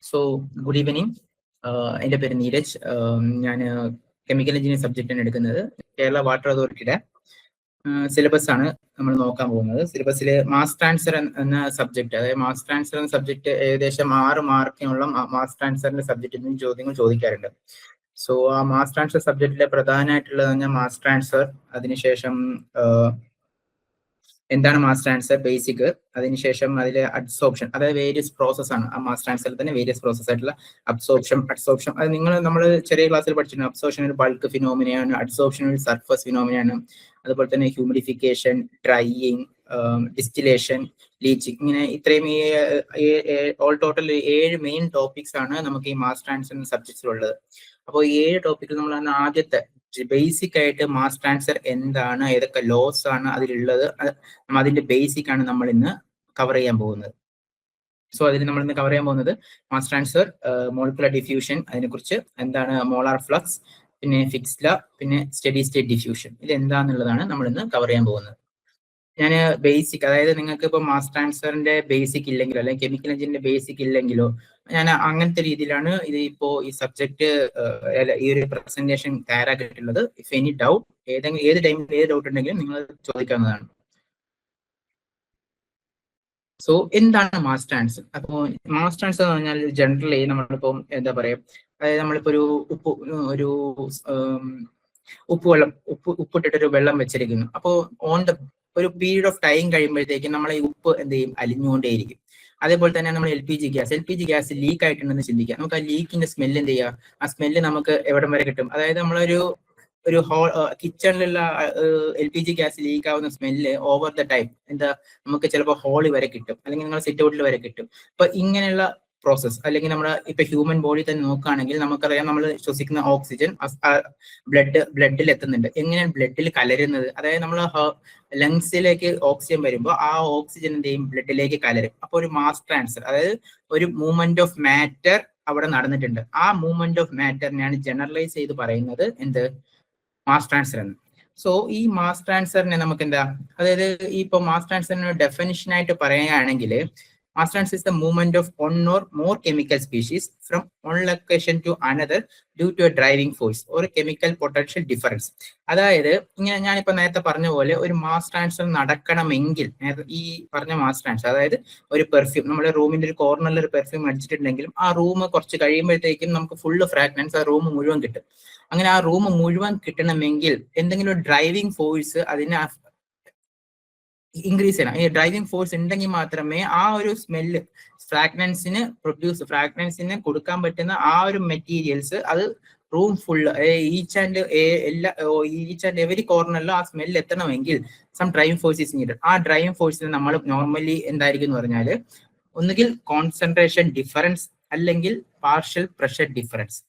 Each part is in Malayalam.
So good evening. എൻ്റെ പേര് നീരജ്. ഞാൻ കെമിക്കൽ എഞ്ചിനീയറിംഗ് സബ്ജക്റ്റാണ് എടുക്കുന്നത്. കേരള വാട്ടർ അതോറിറ്റിയുടെ സിലബസ് ആണ് നമ്മൾ നോക്കാൻ പോകുന്നത്. സിലബസിൽ മാസ് ട്രാൻസ്ഫർ എന്ന സബ്ജക്ട്, അതായത് മാസ് ട്രാൻസ്ഫർ എന്ന സബ്ജക്ട് ഏകദേശം 6 മാർക്കിനുള്ള മാസ് ട്രാൻസ്ഫറിന്റെ സബ്ജക്റ്റിൽ നിന്ന് ചോദ്യങ്ങൾ ചോദിക്കാറുണ്ട്. സോ ആ മാസ് ട്രാൻസ്ഫർ സബ്ജക്റ്റിലെ പ്രധാനമായിട്ടുള്ളത് പറഞ്ഞാൽ മാസ് ട്രാൻസ്ഫർ, അതിനുശേഷം എന്താണ് മാസ് ട്രാൻസ്ഫർ ബേസിക്, അതിനുശേഷം അതിലെ അബ്സോർപ്ഷൻ, അതായത് വേരിയസ് പ്രോസസ് ആണ്. ആ മാസ് ട്രാൻസ്ഫറിൽ തന്നെ വേരിയസ് പ്രോസസ് ആയിട്ടുള്ള അബ്സോർപ്ഷൻ, അത് നമ്മൾ ചെറിയ ക്ലാസ്സിൽ പഠിച്ചിട്ടുണ്ട്. അബ്സോർപ്ഷൻ ഒരു ബൾക്ക് ഫിനോമിനയാണ്, അബ്സോർപ്ഷൻ ഒരു സർഫസ് ഫിനോമിനയാണ്. അതുപോലെ തന്നെ ഹ്യൂമിഡിഫിക്കേഷൻ, ഡ്രൈയിങ്, ഡിസ്റ്റിലേഷൻ, ലീച്ചിങ്, ഇങ്ങനെ ഇത്രയും ഓൾ ടോട്ടൽ 7 മെയിൻ ടോപ്പിക്സ് ആണ് നമുക്ക് ഈ മാസ് ട്രാൻസ്ഫർ സബ്ജക്ട്സിലുള്ളത്. അപ്പോൾ ഈ 7 ടോപ്പിക്കിൽ നമ്മൾ ആദ്യത്തെ ബേസിക് ആയിട്ട് മാസ് ട്രാൻസ്ഫർ എന്താണ്, ഏതൊക്കെ ലോസ് ആണ് അതിലുള്ളത്, അതിന്റെ ബേസിക് ആണ് നമ്മൾ ഇന്ന് കവർ ചെയ്യാൻ പോകുന്നത്. സോ അതിൽ നമ്മൾ ഇന്ന് കവർ ചെയ്യാൻ പോകുന്നത് മാസ് ട്രാൻസ്ഫർ, മോളിക്കുലർ ഡിഫ്യൂഷൻ, അതിനെക്കുറിച്ച് എന്താണ് മോളാർ ഫ്ലക്സ്, പിന്നെ ഫിക്സ്ഡ് ലോ, പിന്നെ സ്റ്റഡി സ്റ്റേറ്റ് ഡിഫ്യൂഷൻ, ഇത് എന്താണെന്നുള്ളതാണ് നമ്മൾ ഇന്ന് കവർ ചെയ്യാൻ പോകുന്നത്. ഞാൻ ബേസിക്, അതായത് നിങ്ങൾക്ക് ഇപ്പോൾ മാസ് ട്രാൻസ്ഫറിന്റെ ബേസിക് ഇല്ലെങ്കിലോ അല്ലെങ്കിൽ കെമിക്കൽ എഞ്ചിന്റെ ബേസിക് ഇല്ലെങ്കിലോ, ഞാൻ അങ്ങനത്തെ രീതിയിലാണ് ഇത് ഇപ്പോൾ ഈ സബ്ജക്ട് ഈ ഒരു പ്രസന്റേഷൻ തയ്യാറാക്കിയിട്ടുള്ളത്. ഇഫ് എനി ഡൗട്ട്, ഏത് ടൈമിൽ ഏത് ഡൗട്ട് ഉണ്ടെങ്കിലും നിങ്ങൾ ചോദിക്കാവുന്നതാണ്. സോ എന്താണ് മാസ് ട്രാൻസ്ഫർ? അപ്പോൾ മാസ് ട്രാൻസ്ഫർ എന്ന് പറഞ്ഞാൽ ജനറലി നമ്മളിപ്പോൾ എന്താ പറയാ, അതായത് നമ്മളിപ്പോ ഉപ്പിട്ടിട്ടൊരു വെള്ളം വെച്ചിരിക്കുന്നു. അപ്പോൾ ഒരു പീരീഡ് ഓഫ് ടൈം കഴിയുമ്പോഴത്തേക്കും നമ്മളെ ഈ ഉപ്പ് എന്ത് ചെയ്യും, അലിഞ്ഞുകൊണ്ടേയിരിക്കും. അതേപോലെ തന്നെ നമ്മൾ L P G gas leak ആയിട്ടുണ്ടെന്ന് ചിന്തിക്കുക. നമുക്ക് ആ ലീക്കിന്റെ സ്മെല്ല് എന്ത് ചെയ്യുക, ആ സ്മെല്ല് നമുക്ക് എവിടം വരെ കിട്ടും? അതായത് നമ്മളൊരു കിച്ചണിലുള്ള L P G gas leak ആവുന്ന സ്മെല്ല് ഓവർ ദ ടൈം എന്താ, നമുക്ക് ചിലപ്പോൾ ഹോളി വരെ കിട്ടും, അല്ലെങ്കിൽ നിങ്ങൾ സിറ്റ് ഔട്ടിൽ വരെ കിട്ടും. അപ്പൊ ഇങ്ങനെയുള്ള പ്രോസസ്, അല്ലെങ്കിൽ നമ്മുടെ ഇപ്പൊ ഹ്യൂമൻ ബോഡി തന്നെ നോക്കുകയാണെങ്കിൽ നമുക്കറിയാം, നമ്മൾ ശ്വസിക്കുന്ന ഓക്സിജൻ ബ്ലഡിൽ എത്തുന്നുണ്ട്. എങ്ങനെയാണ് ബ്ലഡിൽ കലരുന്നത്? അതായത് നമ്മൾ ലങ്സിലേക്ക് ഓക്സിജൻ വരുമ്പോൾ ആ ഓക്സിജൻ എന്ത് ചെയ്യും, ബ്ലഡിലേക്ക് കലരും. അപ്പോൾ ഒരു മാസ് ട്രാൻസ്ഫർ, അതായത് ഒരു മൂവ്മെന്റ് ഓഫ് മാറ്റർ അവിടെ നടന്നിട്ടുണ്ട്. ആ മൂവ്മെന്റ് ഓഫ് മാറ്ററിനെയാണ് ജനറലൈസ് ചെയ്ത് പറയുന്നത് എന്ത്, മാസ് ട്രാൻസ്ഫർ എന്ന്. സോ ഈ മാസ് ട്രാൻസ്ഫറിനെ നമുക്ക് എന്താ, അതായത് ഇപ്പൊ മാസ് ട്രാൻസ്ഫറിന് ഡെഫിനിഷൻ ആയിട്ട് പറയുകയാണെങ്കിൽ, mass transfer is the movement of one or more chemical species from one location to another due to a driving force or a chemical potential difference. അതായത് ഇങ്ങനെ ഞാനിപ്പോ നേരത്തെ പറഞ്ഞ പോലെ ഒരു മാസ് ട്രാൻസ്ഫർ നടക്കണമെങ്കിൽ, ഈ പറഞ്ഞ മാസ് ട്രാൻസ്ഫർ, അതായത് ഒരു പെർഫ്യൂം, നമ്മുടെ റൂമിന്റെ ഒരു കോർണറിൽ ഒരു പെർഫ്യൂം അടിച്ചിട്ടുണ്ടെങ്കിലും ആ റൂം കുറച്ച് കഴിയുമ്പോഴത്തേക്കും നമുക്ക് ഫുള്ള് ഫ്രാഗ്രൻസ് ആ റൂം മുഴുവൻ കിട്ടും. അങ്ങനെ ആ റൂം മുഴുവൻ കിട്ടണമെങ്കിൽ എന്തെങ്കിലും ഒരു ഡ്രൈവിംഗ് ഫോഴ്സ് അതിനെ ഇൻക്രീസ് ചെയ്യണം. ഈ ഡ്രൈവിംഗ് ഫോഴ്സ് ഉണ്ടെങ്കിൽ മാത്രമേ ആ ഒരു സ്മെല്ല് ഫ്രാഗ്രൻസിന് കൊടുക്കാൻ പറ്റുന്ന ആ ഒരു മെറ്റീരിയൽസ് അത് room full each and every കോർണറിലും ആ സ്മെല്ല് എത്തണമെങ്കിൽ some driving force is needed. ആ ഡ്രൈവിംഗ് ഫോഴ്സിന് നമ്മൾ നോർമലി എന്തായിരിക്കും എന്ന് പറഞ്ഞാൽ, ഒന്നുകിൽ കോൺസെൻട്രേഷൻ ഡിഫറൻസ് അല്ലെങ്കിൽ പാർഷ്യൽ പ്രഷർ ഡിഫറൻസ്.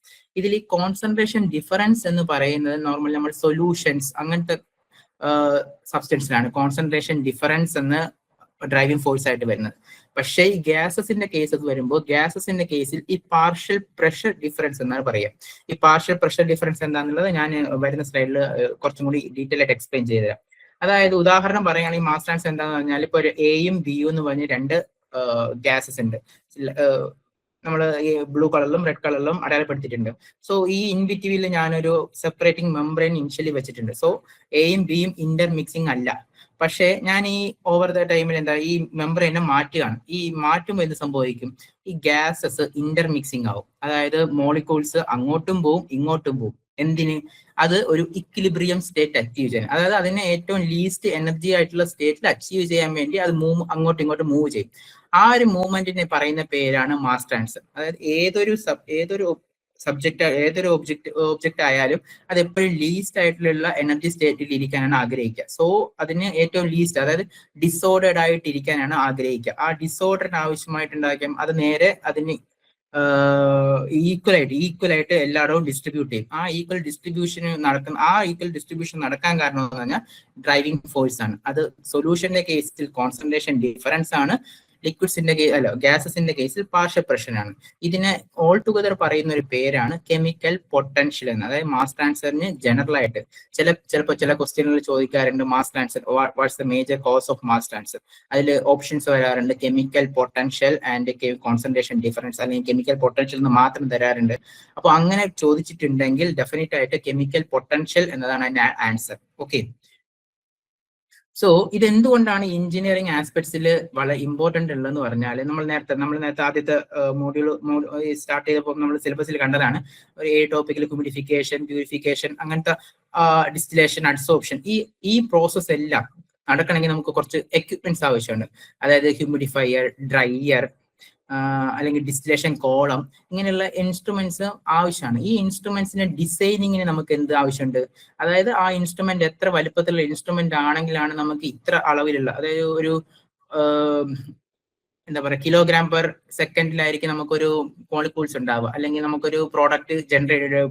ഇതിൽ ഈ കോൺസെൻട്രേഷൻ ഡിഫറൻസ് എന്ന് പറയുന്നത് നോർമലി നമ്മൾ സൊല്യൂഷൻസ് അങ്ങനത്തെ സബ്സ്റ്റൻസിലാണ് കോൺസെൻട്രേഷൻ ഡിഫറൻസ് എന്ന് ഡ്രൈവിംഗ് ഫോഴ്സ് ആയിട്ട് വരുന്നത്. പക്ഷേ ഈ ഗ്യാസസിന്റെ കേസ് വരുമ്പോൾ, ഗ്യാസസിന്റെ കേസിൽ ഈ പാർഷ്യൽ പ്രഷർ ഡിഫറൻസ് എന്നാണ് പറയുക. ഈ പാർഷ്യൽ പ്രഷർ ഡിഫറൻസ് എന്താണെന്നുള്ളത് ഞാൻ വരുന്ന സ്ലൈഡിൽ കുറച്ചും കൂടി ഡീറ്റെയിൽ ആയിട്ട് എക്സ്പ്ലെയിൻ ചെയ്തു തരാം. അതായത് ഉദാഹരണം പറയുകയാണെങ്കിൽ മാസ് ട്രാൻസ്ഫർ എന്താണെന്ന് പറഞ്ഞാൽ, ഇപ്പോൾ ഒരു എയും ബിയും എന്ന് പറഞ്ഞ് 2 ഗ്യാസസ് ഉണ്ട്. നമ്മൾ ഈ ബ്ലൂ കളറിലും റെഡ് കളറിലും അടയാളപ്പെടുത്തിയിട്ടുണ്ട്. സോ ഈ ഇൻബിറ്റ്വീനിൽ ഞാനൊരു സെപ്പറേറ്റിംഗ് മെംബ്രെയിൻ ഇനിഷ്യലി വെച്ചിട്ടുണ്ട്. സോ എയും ബിയും ഇന്റർ മിക്സിംഗ് അല്ല. പക്ഷേ ഞാൻ ഈ ഓവർ ദ ടൈമിൽ എന്താ, ഈ മെംബ്രെയിനെ മാറ്റുകയാണ്. ഈ മാറ്റുമ്പോൾ എന്ത് സംഭവിക്കും, ഈ ഗ്യാസസ് ഇന്റർ മിക്സിംഗ് ആവും. അതായത് മോളിക്യൂൾസ് അങ്ങോട്ടും പോവും ഇങ്ങോട്ടും പോവും. എന്തിന്? അത് ഒരു ഇക്വിലിബ്രിയം സ്റ്റേറ്റ് അച്ചീവ് ചെയ്യാൻ, അതായത് അതിനെ ഏറ്റവും ലീസ്റ്റ് എനർജി ആയിട്ടുള്ള സ്റ്റേറ്റിൽ അച്ചീവ് ചെയ്യാൻ വേണ്ടി അത് അങ്ങോട്ടും ഇങ്ങോട്ടും മൂവ് ചെയ്യും. ആ ഒരു മൂവ്മെന്റിനെ പറയുന്ന പേരാണ് മാസ് ട്രാൻസ്ഫർ. അതായത് ഏതൊരു ഒബ്ജക്റ്റ് ആയാലും അത് എപ്പോഴും ലീസ്റ്റ് ആയിട്ടുള്ള എനർജി സ്റ്റേറ്റിൽ ഇരിക്കാനാണ് ആഗ്രഹിക്കുക. സോ അതിന് ഏറ്റവും ലീസ്റ്റ്, അതായത് ഡിസോർഡേഡ് ആയിട്ട് ഇരിക്കാനാണ് ആഗ്രഹിക്കുക. ആ ഡിസോർഡറിന് ആവശ്യമായിട്ടുണ്ടാക്കിയാൽ അത് നേരെ അതിന് ഈക്വൽ ആയിട്ട് എല്ലായിടവും ഡിസ്ട്രിബ്യൂട്ട് ചെയ്യും. ആ ഈക്വൽ ഡിസ്ട്രിബ്യൂഷൻ നടക്കാൻ കാരണം എന്ന് പറഞ്ഞാൽ ഡ്രൈവിംഗ് ഫോഴ്സ് ആണ്. അത് സൊല്യൂഷന്റെ കേസിൽ കോൺസെൻട്രേഷൻ ഡിഫറൻസ് ആണ്, ലിക്വിഡ്സിന്റെ അല്ല ഗ്യാസസിന്റെ കേസിൽ പാർഷ്യൽ പ്രഷർ ആണ്. ഇതിനെ ഓൾ ടുഗദർ പറയുന്ന ഒരു പേരാണ് കെമിക്കൽ പൊട്ടൻഷ്യൽ എന്ന്. അതായത് മാസ് ട്രാൻസ്ഫറിന് ജനറൽ ആയിട്ട് ചിലപ്പോൾ ചില ക്വസ്റ്റ്യനുകൾ ചോദിക്കാറുണ്ട് mass transfer what's the major cos of mass transfer. അതിൽ ഓപ്ഷൻസ് വരാറുണ്ട് chemical potential and concentration difference, അല്ലെങ്കിൽ കെമിക്കൽ പൊട്ടൻഷ്യൽ എന്ന് മാത്രം തരാറുണ്ട്. അപ്പോൾ അങ്ങനെ ചോദിച്ചിട്ടുണ്ടെങ്കിൽ ഡെഫിനറ്റ് ആയിട്ട് കെമിക്കൽ പൊട്ടൻഷ്യൽ എന്നതാണ് അതിന്റെ ആൻസർ. ഓക്കെ, സോ ഇതെന്തുകൊണ്ടാണ് എഞ്ചിനീയറിംഗ് ആസ്പെക്ട്സിൽ വളരെ ഇമ്പോർട്ടന്റ് ഉള്ളതെന്ന് പറഞ്ഞാൽ നമ്മൾ നേരത്തെ ആദ്യത്തെ മോഡ്യൂൾ സ്റ്റാർട്ട് ചെയ്തപ്പോൾ നമ്മൾ സിലബസിൽ കണ്ടതാണ്. ഒരു ടോപ്പിക്കിൽ ഹ്യൂമിഡിഫിക്കേഷൻ, പ്യൂരിഫിക്കേഷൻ, അങ്ങനത്തെ ഡിസ്റ്റിലേഷൻ, അഡ്സോർപ്ഷൻ, ഈ പ്രോസസ് എല്ലാം നടക്കണമെങ്കിൽ നമുക്ക് കുറച്ച് എക്യുപ്മെന്റ്സ് ആവശ്യമുണ്ട്. അതായത് ഹ്യൂമിഡിഫയർ, ഡ്രൈയർ, അല്ലെങ്കിൽ ഡിസ്റ്റിലേഷൻ കോളം, ഇങ്ങനെയുള്ള ഇൻസ്ട്രുമെന്റ്സ് ആവശ്യമാണ്. ഈ ഇൻസ്ട്രുമെന്റ്സിന്റെ ഡിസൈനിങ്ങിന് നമുക്ക് എന്ത് ആവശ്യമുണ്ട്? അതായത് ആ ഇൻസ്ട്രുമെന്റ് എത്ര വലുപ്പത്തിലുള്ള ഇൻസ്ട്രുമെന്റ് ആണെങ്കിലാണ് നമുക്ക് ഇത്ര അളവിലുള്ള, അതായത് ഒരു എന്താ പറയുക, കിലോഗ്രാം പെർ സെക്കൻഡിലായിരിക്കും നമുക്കൊരു മോളിക്യൂൾസ് ഉണ്ടാവുക, അല്ലെങ്കിൽ നമുക്കൊരു പ്രോഡക്റ്റ്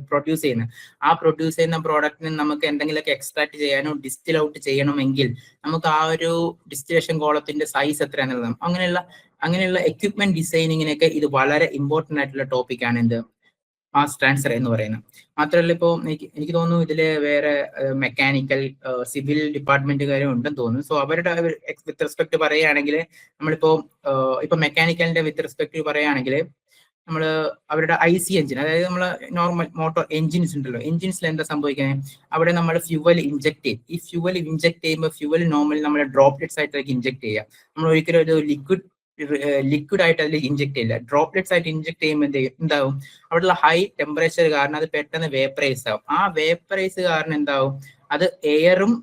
പ്രൊഡ്യൂസ് ചെയ്യുന്നത്. ആ പ്രൊഡ്യൂസ് ചെയ്യുന്ന പ്രോഡക്റ്റിന് നമുക്ക് എന്തെങ്കിലുമൊക്കെ എക്സ്ട്രാക്ട് ചെയ്യാനോ ഡിസ്റ്റിൽ ഔട്ട് ചെയ്യണമെങ്കിൽ നമുക്ക് ആ ഒരു ഡിസ്റ്റിലേഷൻ കോളത്തിന്റെ സൈസ് എത്രയാണെന്നുള്ളത്, അങ്ങനെയുള്ള എക്യുപ്മെന്റ് ഡിസൈനിങ്ങിനൊക്കെ ഇത് വളരെ ഇമ്പോർട്ടന്റ് ആയിട്ടുള്ള ടോപ്പിക്കാണ് എന്ത് മാസ് ട്രാൻസ്ഫർ എന്ന് പറയുന്നത്. മാത്രമല്ല ഇപ്പോൾ എനിക്ക് തോന്നുന്നു ഇതില് വേറെ മെക്കാനിക്കൽ, സിവിൽ ഡിപ്പാർട്ട്മെന്റുകാരും ഉണ്ടെന്ന് തോന്നുന്നു. സോ അവരുടെ വിത്ത് റെസ്പെക്ട് പറയുകയാണെങ്കിൽ ഇപ്പൊ മെക്കാനിക്കലിന്റെ വിത്ത് റെസ്പെക്ട് പറയുകയാണെങ്കിൽ നമ്മൾ അവരുടെ IC എഞ്ചിൻ, അതായത് നമ്മൾ നോർമൽ മോട്ടോർ എഞ്ചിൻസ് ഉണ്ടല്ലോ, എഞ്ചിൻസിൽ എന്താ സംഭവിക്കുന്നത്, അവിടെ നമ്മൾ ഫ്യൂവൽ ഇഞ്ചെക്ട് ചെയ്യും. ഈ ഫ്യൂവൽ ഇഞ്ചെക്ട് ചെയ്യുമ്പോൾ ഫ്യൂവൽ നോർമലി നമ്മൾ ഡ്രോപ്ലെറ്റ്സ് ആയിട്ടേക്ക് ഇഞ്ചെക്ട് ചെയ്യുക. നമ്മൾ ഒരിക്കലും ഒരു ലിക്വിഡ് ആയിട്ട് അതിൽ ഇഞ്ചെക്ട് ചെയ്യില്ല. ഡ്രോപ്ലെറ്റ്സ് ആയിട്ട് ഇഞ്ചെക്ട് ചെയ്യുമ്പോൾ എന്താവും, അവിടെയുള്ള ഹൈ ടെമ്പറേച്ചർ കാരണം അത് പെട്ടെന്ന് വേപ്പറൈസ് ആവും. ആ വേപ്പറൈസ് കാരണം എന്താവും, അത് എയറും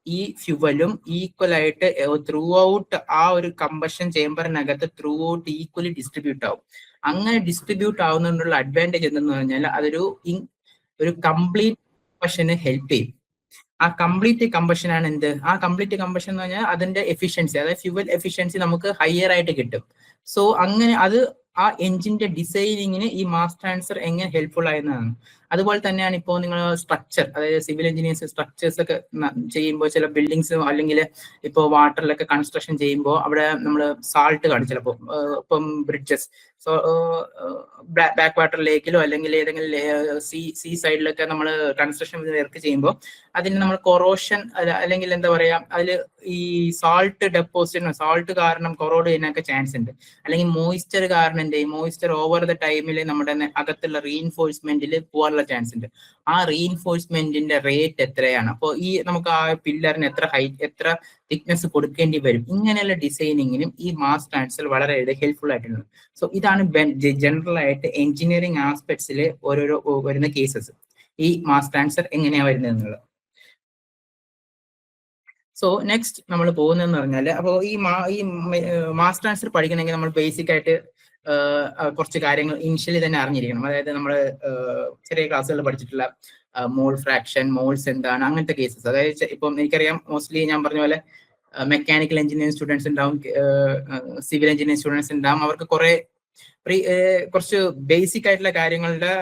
ഈ ഫ്യൂവലും ഈക്വൽ ആയിട്ട് ത്രൂ ഔട്ട് ആ ഒരു കമ്പഷൻ ചേമ്പറിനകത്ത് ത്രൂ ഔട്ട് ഈക്വലി ഡിസ്ട്രിബ്യൂട്ട് ആവും. അങ്ങനെ ഡിസ്ട്രിബ്യൂട്ട് ആവുന്നതിനുള്ള അഡ്വാൻറ്റേജ് എന്തെന്ന് പറഞ്ഞാൽ അതൊരു കംപ്ലീറ്റ് കമ്പഷന് ഹെൽപ്പ് ചെയ്യും. ആ കംപ്ലീറ്റ് കമ്പഷൻ ആണ് എന്ത്, ആ കംപ്ലീറ്റ് കമ്പഷൻ എന്ന് പറഞ്ഞാൽ അതിന്റെ എഫിഷ്യൻസി, അതായത് ഫ്യൂവൽ എഫിഷ്യൻസി നമുക്ക് ഹയർ ആയിട്ട് കിട്ടും. സോ അങ്ങനെ അത് ആ എഞ്ചിന്റെ ഡിസൈനിങ്ങിന് ഈ മാസ് ട്രാൻസ്ഫർ എങ്ങനെ ഹെൽപ്ഫുൾ ആയെന്നാണ്. അതുപോലെ തന്നെയാണ് ഇപ്പോൾ നിങ്ങൾ സ്ട്രക്ചർ, അതായത് സിവിൽ എഞ്ചിനീയേഴ്സ് സ്ട്രക്ചേഴ്സ് ഒക്കെ ചെയ്യുമ്പോൾ ചില ബിൽഡിങ്സ് അല്ലെങ്കിൽ ഇപ്പോൾ വാട്ടറിലൊക്കെ കൺസ്ട്രക്ഷൻ ചെയ്യുമ്പോൾ അവിടെ നമ്മൾ സാൾട്ട് കാണും ചിലപ്പോൾ. ഇപ്പം ബ്രിഡ്ജസ്, സോ ബാക്ക് വാട്ടർ ലേക്കിലോ അല്ലെങ്കിൽ ഏതെങ്കിലും സീ സൈഡിലൊക്കെ നമ്മൾ കൺസ്ട്രക്ഷൻ വർക്ക് ചെയ്യുമ്പോൾ അതിന് നമ്മൾ കൊറോഷൻ അല്ലെങ്കിൽ എന്താ പറയാ, അതിൽ ഈ സാൾട്ട് ഡെപ്പോസിറ്റ്, സാൾട്ട് കാരണം കൊറോഡ് ചെയ്യാനൊക്കെ ചാൻസ് ഉണ്ട്. അല്ലെങ്കിൽ മോയിസ്ചർ കാരണം മോയിസ്ചർ ഓവർ ദ ടൈമിൽ നമ്മുടെ അകത്തുള്ള റീഇൻഫോഴ്സ്മെന്റിൽ പോകാനുള്ള ചാൻസ് ഉണ്ട്. ആ റീഇൻഫോഴ്സ്മെന്റിന്റെ റേറ്റ് എത്രയാണ്, അപ്പോൾ നമുക്ക് ആ പില്ലറിന് എത്ര ഹൈറ്റ്, എത്ര തിക്നെസ് കൊടുക്കേണ്ടി വരും, ഇങ്ങനെയുള്ള ഡിസൈനിങ്ങിനും ഈ മാസ് ട്രാൻസ്ഫർ വളരെ ഹെൽപ്ഫുൾ ആയിട്ടുണ്ട്. സോ ഇതാണ് ജനറൽ ആയിട്ട് എഞ്ചിനീയറിംഗ് ആസ്പെക്ട്സിൽ ഓരോരോ വരുന്ന കേസസ്, ഈ മാസ് ട്രാൻസ്ഫർ എങ്ങനെയാ വരുന്നത് എന്നുള്ളത്. സോ നെക്സ്റ്റ് നമ്മൾ പോകുന്നതെന്ന് പറഞ്ഞാൽ, അപ്പോൾ ഈ മാസ് ട്രാൻസ്ഫർ പഠിക്കണമെങ്കിൽ നമ്മൾ ബേസിക് ആയിട്ട് കുറച്ച് കാര്യങ്ങൾ ഇനിഷ്യലി തന്നെ അറിഞ്ഞിരിക്കണം. അതായത് നമ്മൾ ചെറിയ ക്ലാസ്സുകളിൽ പഠിച്ചിട്ടുള്ള മോൾ ഫ്രാക്ഷൻ, മോൾസ് എന്താണ്, അങ്ങനത്തെ കേസസ്. അതായത് ഇപ്പം എനിക്കറിയാം മോസ്റ്റ്ലി ഞാൻ പറഞ്ഞ പോലെ മെക്കാനിക്കൽ എഞ്ചിനീയറിംഗ് സ്റ്റുഡൻസ് ഉണ്ടാവും, സിവിൽ എഞ്ചിനീയറിംഗ് സ്റ്റുഡൻസ് ഉണ്ടാവും. അവർക്ക് കുറച്ച് ബേസിക് ആയിട്ടുള്ള കാര്യങ്ങളുടെ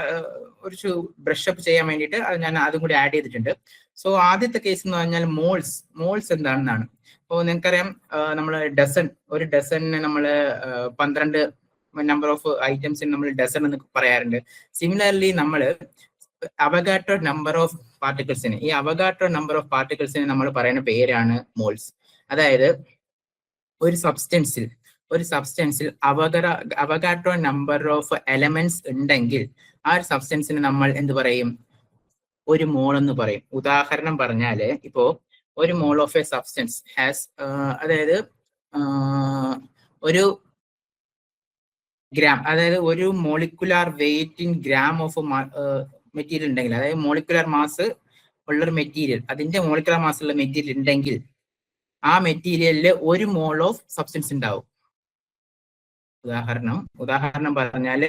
കുറച്ച് ബ്രഷപ്പ് ചെയ്യാൻ വേണ്ടിയിട്ട് ഞാൻ അതും കൂടി ആഡ് ചെയ്തിട്ടുണ്ട്. സോ ആദ്യത്തെ കേസ് എന്ന് പറഞ്ഞാൽ മോൾസ് എന്താണെന്നാണ്. അപ്പോൾ നിങ്ങൾക്കറിയാം നമ്മൾ ഒരു ഡസണിന് നമ്മൾ 12 നമ്പർ ഓഫ് ഐറ്റംസിന് നമ്മൾ ഡസൺ എന്ന് പറയാറുണ്ട്. സിമിലർലി നമ്മൾ അവഗാഡ്രോ നമ്പർ ഓഫ് പാർട്ടിക്കിൾസിന്, ഈ അവഗാഡ്രോ നമ്പർ ഓഫ് പാർട്ടിക്കിൾസിന് നമ്മൾ പറയുന്ന പേരാണ് മോൾസ്. അതായത് ഒരു സബ്സ്റ്റൻസിൽ അവഗാഡ്രോ നമ്പർ ഓഫ് എലമെന്റ്സ് ഉണ്ടെങ്കിൽ ആ ഒരു സബ്സ്റ്റൻസിന് നമ്മൾ എന്ത് പറയും, ഒരു മോൾ എന്ന് പറയും. ഉദാഹരണം പറഞ്ഞാല് ഇപ്പോ ഒരു മോൾ ഓഫ് എ സബ്സ്റ്റൻസ് ഹാസ്, അതായത് ഒരു ഗ്രാം, അതായത് ഒരു molecular weight in gram of material ഉണ്ടെങ്കിൽ, അതായത് മോളിക്കുലാർ മാസ് ഉള്ളൊരു മെറ്റീരിയൽ, അതിന്റെ മോളിക്കുലാർ മാസ് ഉള്ള മെറ്റീരിയൽ ഉണ്ടെങ്കിൽ ആ മെറ്റീരിയലില് ഒരു മോൾ ഓഫ് സബ്സ്റ്റൻസ് ഉണ്ടാവും. ഉദാഹരണം പറഞ്ഞാൽ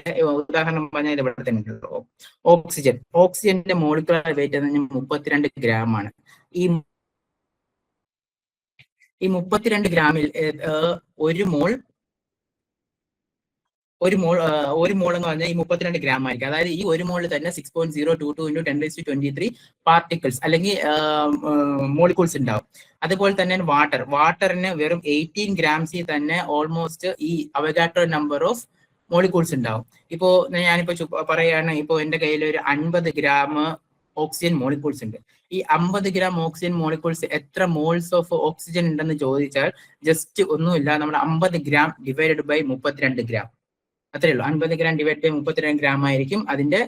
ഇവിടെ തന്നെ ഉണ്ടല്ലോ, ഓക്സിജന്റെ മോളിക്കുലർ വെയിറ്റ് എന്ന് പറഞ്ഞാൽ 32 ഗ്രാം ആണ്. ഈ 32 ഗ്രാമിൽ ഒരു മോൾ ഒരു മോൾ എന്ന് പറഞ്ഞാൽ ഈ 32 ഗ്രാം ആയിരിക്കും. അതായത് ഈ ഒരു മോളിൽ തന്നെ 6.022 × 10⁻23 പാർട്ടിക്കിൾസ് അല്ലെങ്കിൽ മോളിക്യൂൾസ് ഉണ്ടാവും. അതുപോലെ തന്നെ വാട്ടറിന് വെറും 18 ഗ്രാംസിൽ തന്നെ ഓൾമോസ്റ്റ് ഈ അവഗാഡ്രോ നമ്പർ ഓഫ് മോളിക്യൂൾസ് ഉണ്ടാവും. ഇപ്പോ ഞാനിപ്പോ പറയുകയാണ്, ഇപ്പോ എന്റെ കയ്യിൽ ഒരു 50 ഗ്രാം ഓക്സിജൻ മോളിക്യൂൾസ് ഉണ്ട്. ഈ 50 ഗ്രാം ഓക്സിജൻ മോളിക്യൂൾസ് എത്ര മോൾസ് ഓഫ് ഓക്സിജൻ ഉണ്ടെന്ന് ചോദിച്ചാൽ ജസ്റ്റ് ഒന്നുമില്ല, നമ്മുടെ 50 ഗ്രാം ഡിവൈഡഡ് ബൈ 32 ഗ്രാം, അത്രയേ ഉള്ളൂ. 50 ഗ്രാം ഡിവൈഡ് ബൈ 32 ഗ്രാം ആയിരിക്കും അതിന്റെ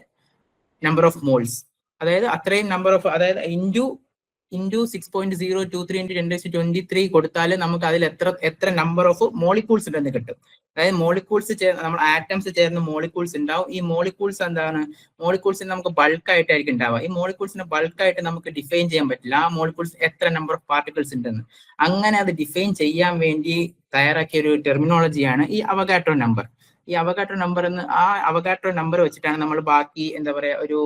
നമ്പർ ഓഫ് മോൾസ്. അതായത് അത്രയും നമ്പർ ഓഫ്, അതായത് ഇൻറ്റു 6.023 × 10⁻23 കൊടുത്താൽ നമുക്ക് അതിൽ എത്ര നമ്പർ ഓഫ് മോളിക്യൂൾസ് ഉണ്ടെന്ന് കിട്ടും. അതായത് മോളിക്യൂൾസ് നമ്മൾ ആറ്റംസ് ചേർന്ന് മോളിക്യൂൾസ് ഉണ്ടാവും. ഈ മോളിക്യൂൾസ് എന്താണ്, മോളിക്യൂൾസിന് നമുക്ക് ബൾക്കായിട്ടായിരിക്കും ഉണ്ടാവുക. ഈ മോളിക്യൂൾസിന് ബൾക്കായിട്ട് നമുക്ക് ഡിഫൈൻ ചെയ്യാൻ പറ്റില്ല ആ മോളിക്യൂൾസ് എത്ര നമ്പർ ഓഫ് പാർട്ടിക്കിൾസ് ഉണ്ടെന്ന്. അങ്ങനെ അത് ഡിഫൈൻ ചെയ്യാൻ വേണ്ടി തയ്യാറാക്കിയ ഒരു ടെർമിനോളജിയാണ് ഈ അവഗാഡ്രോ നമ്പർ. ഈ അവഗാഡ്രോ നമ്പർ ആ അവഗാഡ്രോ നമ്പർ വെച്ചിട്ടാണ് നമ്മൾ ബാക്കി എന്താ പറയാ ഒരു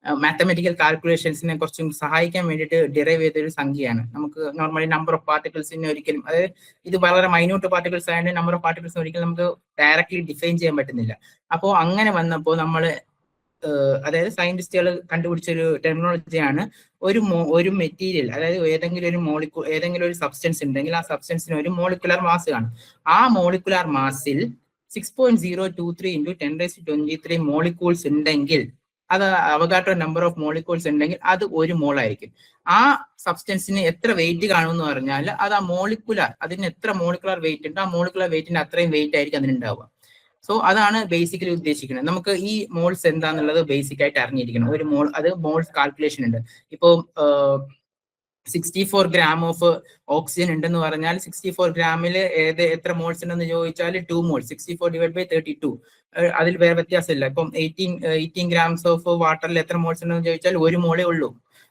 മാത്തമെറ്റിക്കൽ കാൽക്കുലേഷൻസിനെ കുറച്ചും സഹായിക്കാൻ വേണ്ടിയിട്ട് ഡിറൈവ് ചെയ്തൊരു സംഖ്യയാണ്. നമുക്ക് നോർമലി നമ്പർ ഓഫ് പാർട്ടിക്കിൾസിന് ഒരിക്കലും, അതായത് ഇത് വളരെ മൈന്യൂട്ട് പാർട്ടിക്കിൾസ് ആയതുകൊണ്ട് നമ്പർ ഓഫ് പാർട്ടിക്കിൾസ് ഒരിക്കലും നമുക്ക് ഡയറക്റ്റ്ലി ഡിഫൈൻ ചെയ്യാൻ പറ്റുന്നില്ല. അപ്പോൾ അങ്ങനെ വന്നപ്പോൾ നമ്മൾ അതായത് സയന്റിസ്റ്റുകൾ കണ്ടുപിടിച്ചൊരു ടെർമിനോളജിയാണ് ഒരു മെറ്റീരിയൽ, അതായത് ഏതെങ്കിലും ഒരു സബ്സ്റ്റൻസ് ഉണ്ടെങ്കിൽ ആ സബ്സ്റ്റൻസിന് ഒരു മോളിക്കുലർ മാസ് കാണും. ആ മോളിക്കുലർ മാസിൽ 6.023 × 10⁻23 മോളിക്യൂൾസ് ഉണ്ടെങ്കിൽ, അത് അവഗാഡ്രോ നമ്പർ ഓഫ് മോളിക്യൂൾസ് ഉണ്ടെങ്കിൽ അത് ഒരു മോൾ ആയിരിക്കും. ആ സബ്സ്റ്റൻസിന് എത്ര വെയിറ്റ് കാണുമെന്ന് പറഞ്ഞാൽ അത് അതിന് എത്ര മോളിക്കുലർ വെയിറ്റ് ഉണ്ട്, ആ മോളിക്കുലർ വെയിറ്റിന്റെ അത്രയും വെയിറ്റ് ആയിരിക്കും അതിനുണ്ടാവുക. സോ അതാണ് ബേസിക്കലി ഉദ്ദേശിക്കുന്നത്. നമുക്ക് ഈ മോൾസ് എന്താന്നുള്ളത് ബേസിക് ആയിട്ട് അറിഞ്ഞിരിക്കണം. ഒരു മോൾ, അത് മോൾസ് കാൽക്കുലേഷൻ ഉണ്ട്. ഇപ്പോൾ 64 ഗ്രാം ഓഫ് ഓക്സിജൻ ഉണ്ടെന്ന് പറഞ്ഞാൽ 64 ഗ്രാമിൽ എത്ര മോൾസ് ഉണ്ടെന്ന് ചോദിച്ചാൽ 2 മോൾസ്, 64 ഡിവൈഡ് ബൈ 32. അതിൽ വേറെ വ്യത്യാസമില്ല. ഇപ്പം 18 ഗ്രാംസ് ഓഫ് വാട്ടറിൽ എത്ര മോൾസ് ഉണ്ടെന്ന് ചോദിച്ചാൽ 1 മോളേ ഉള്ളൂ.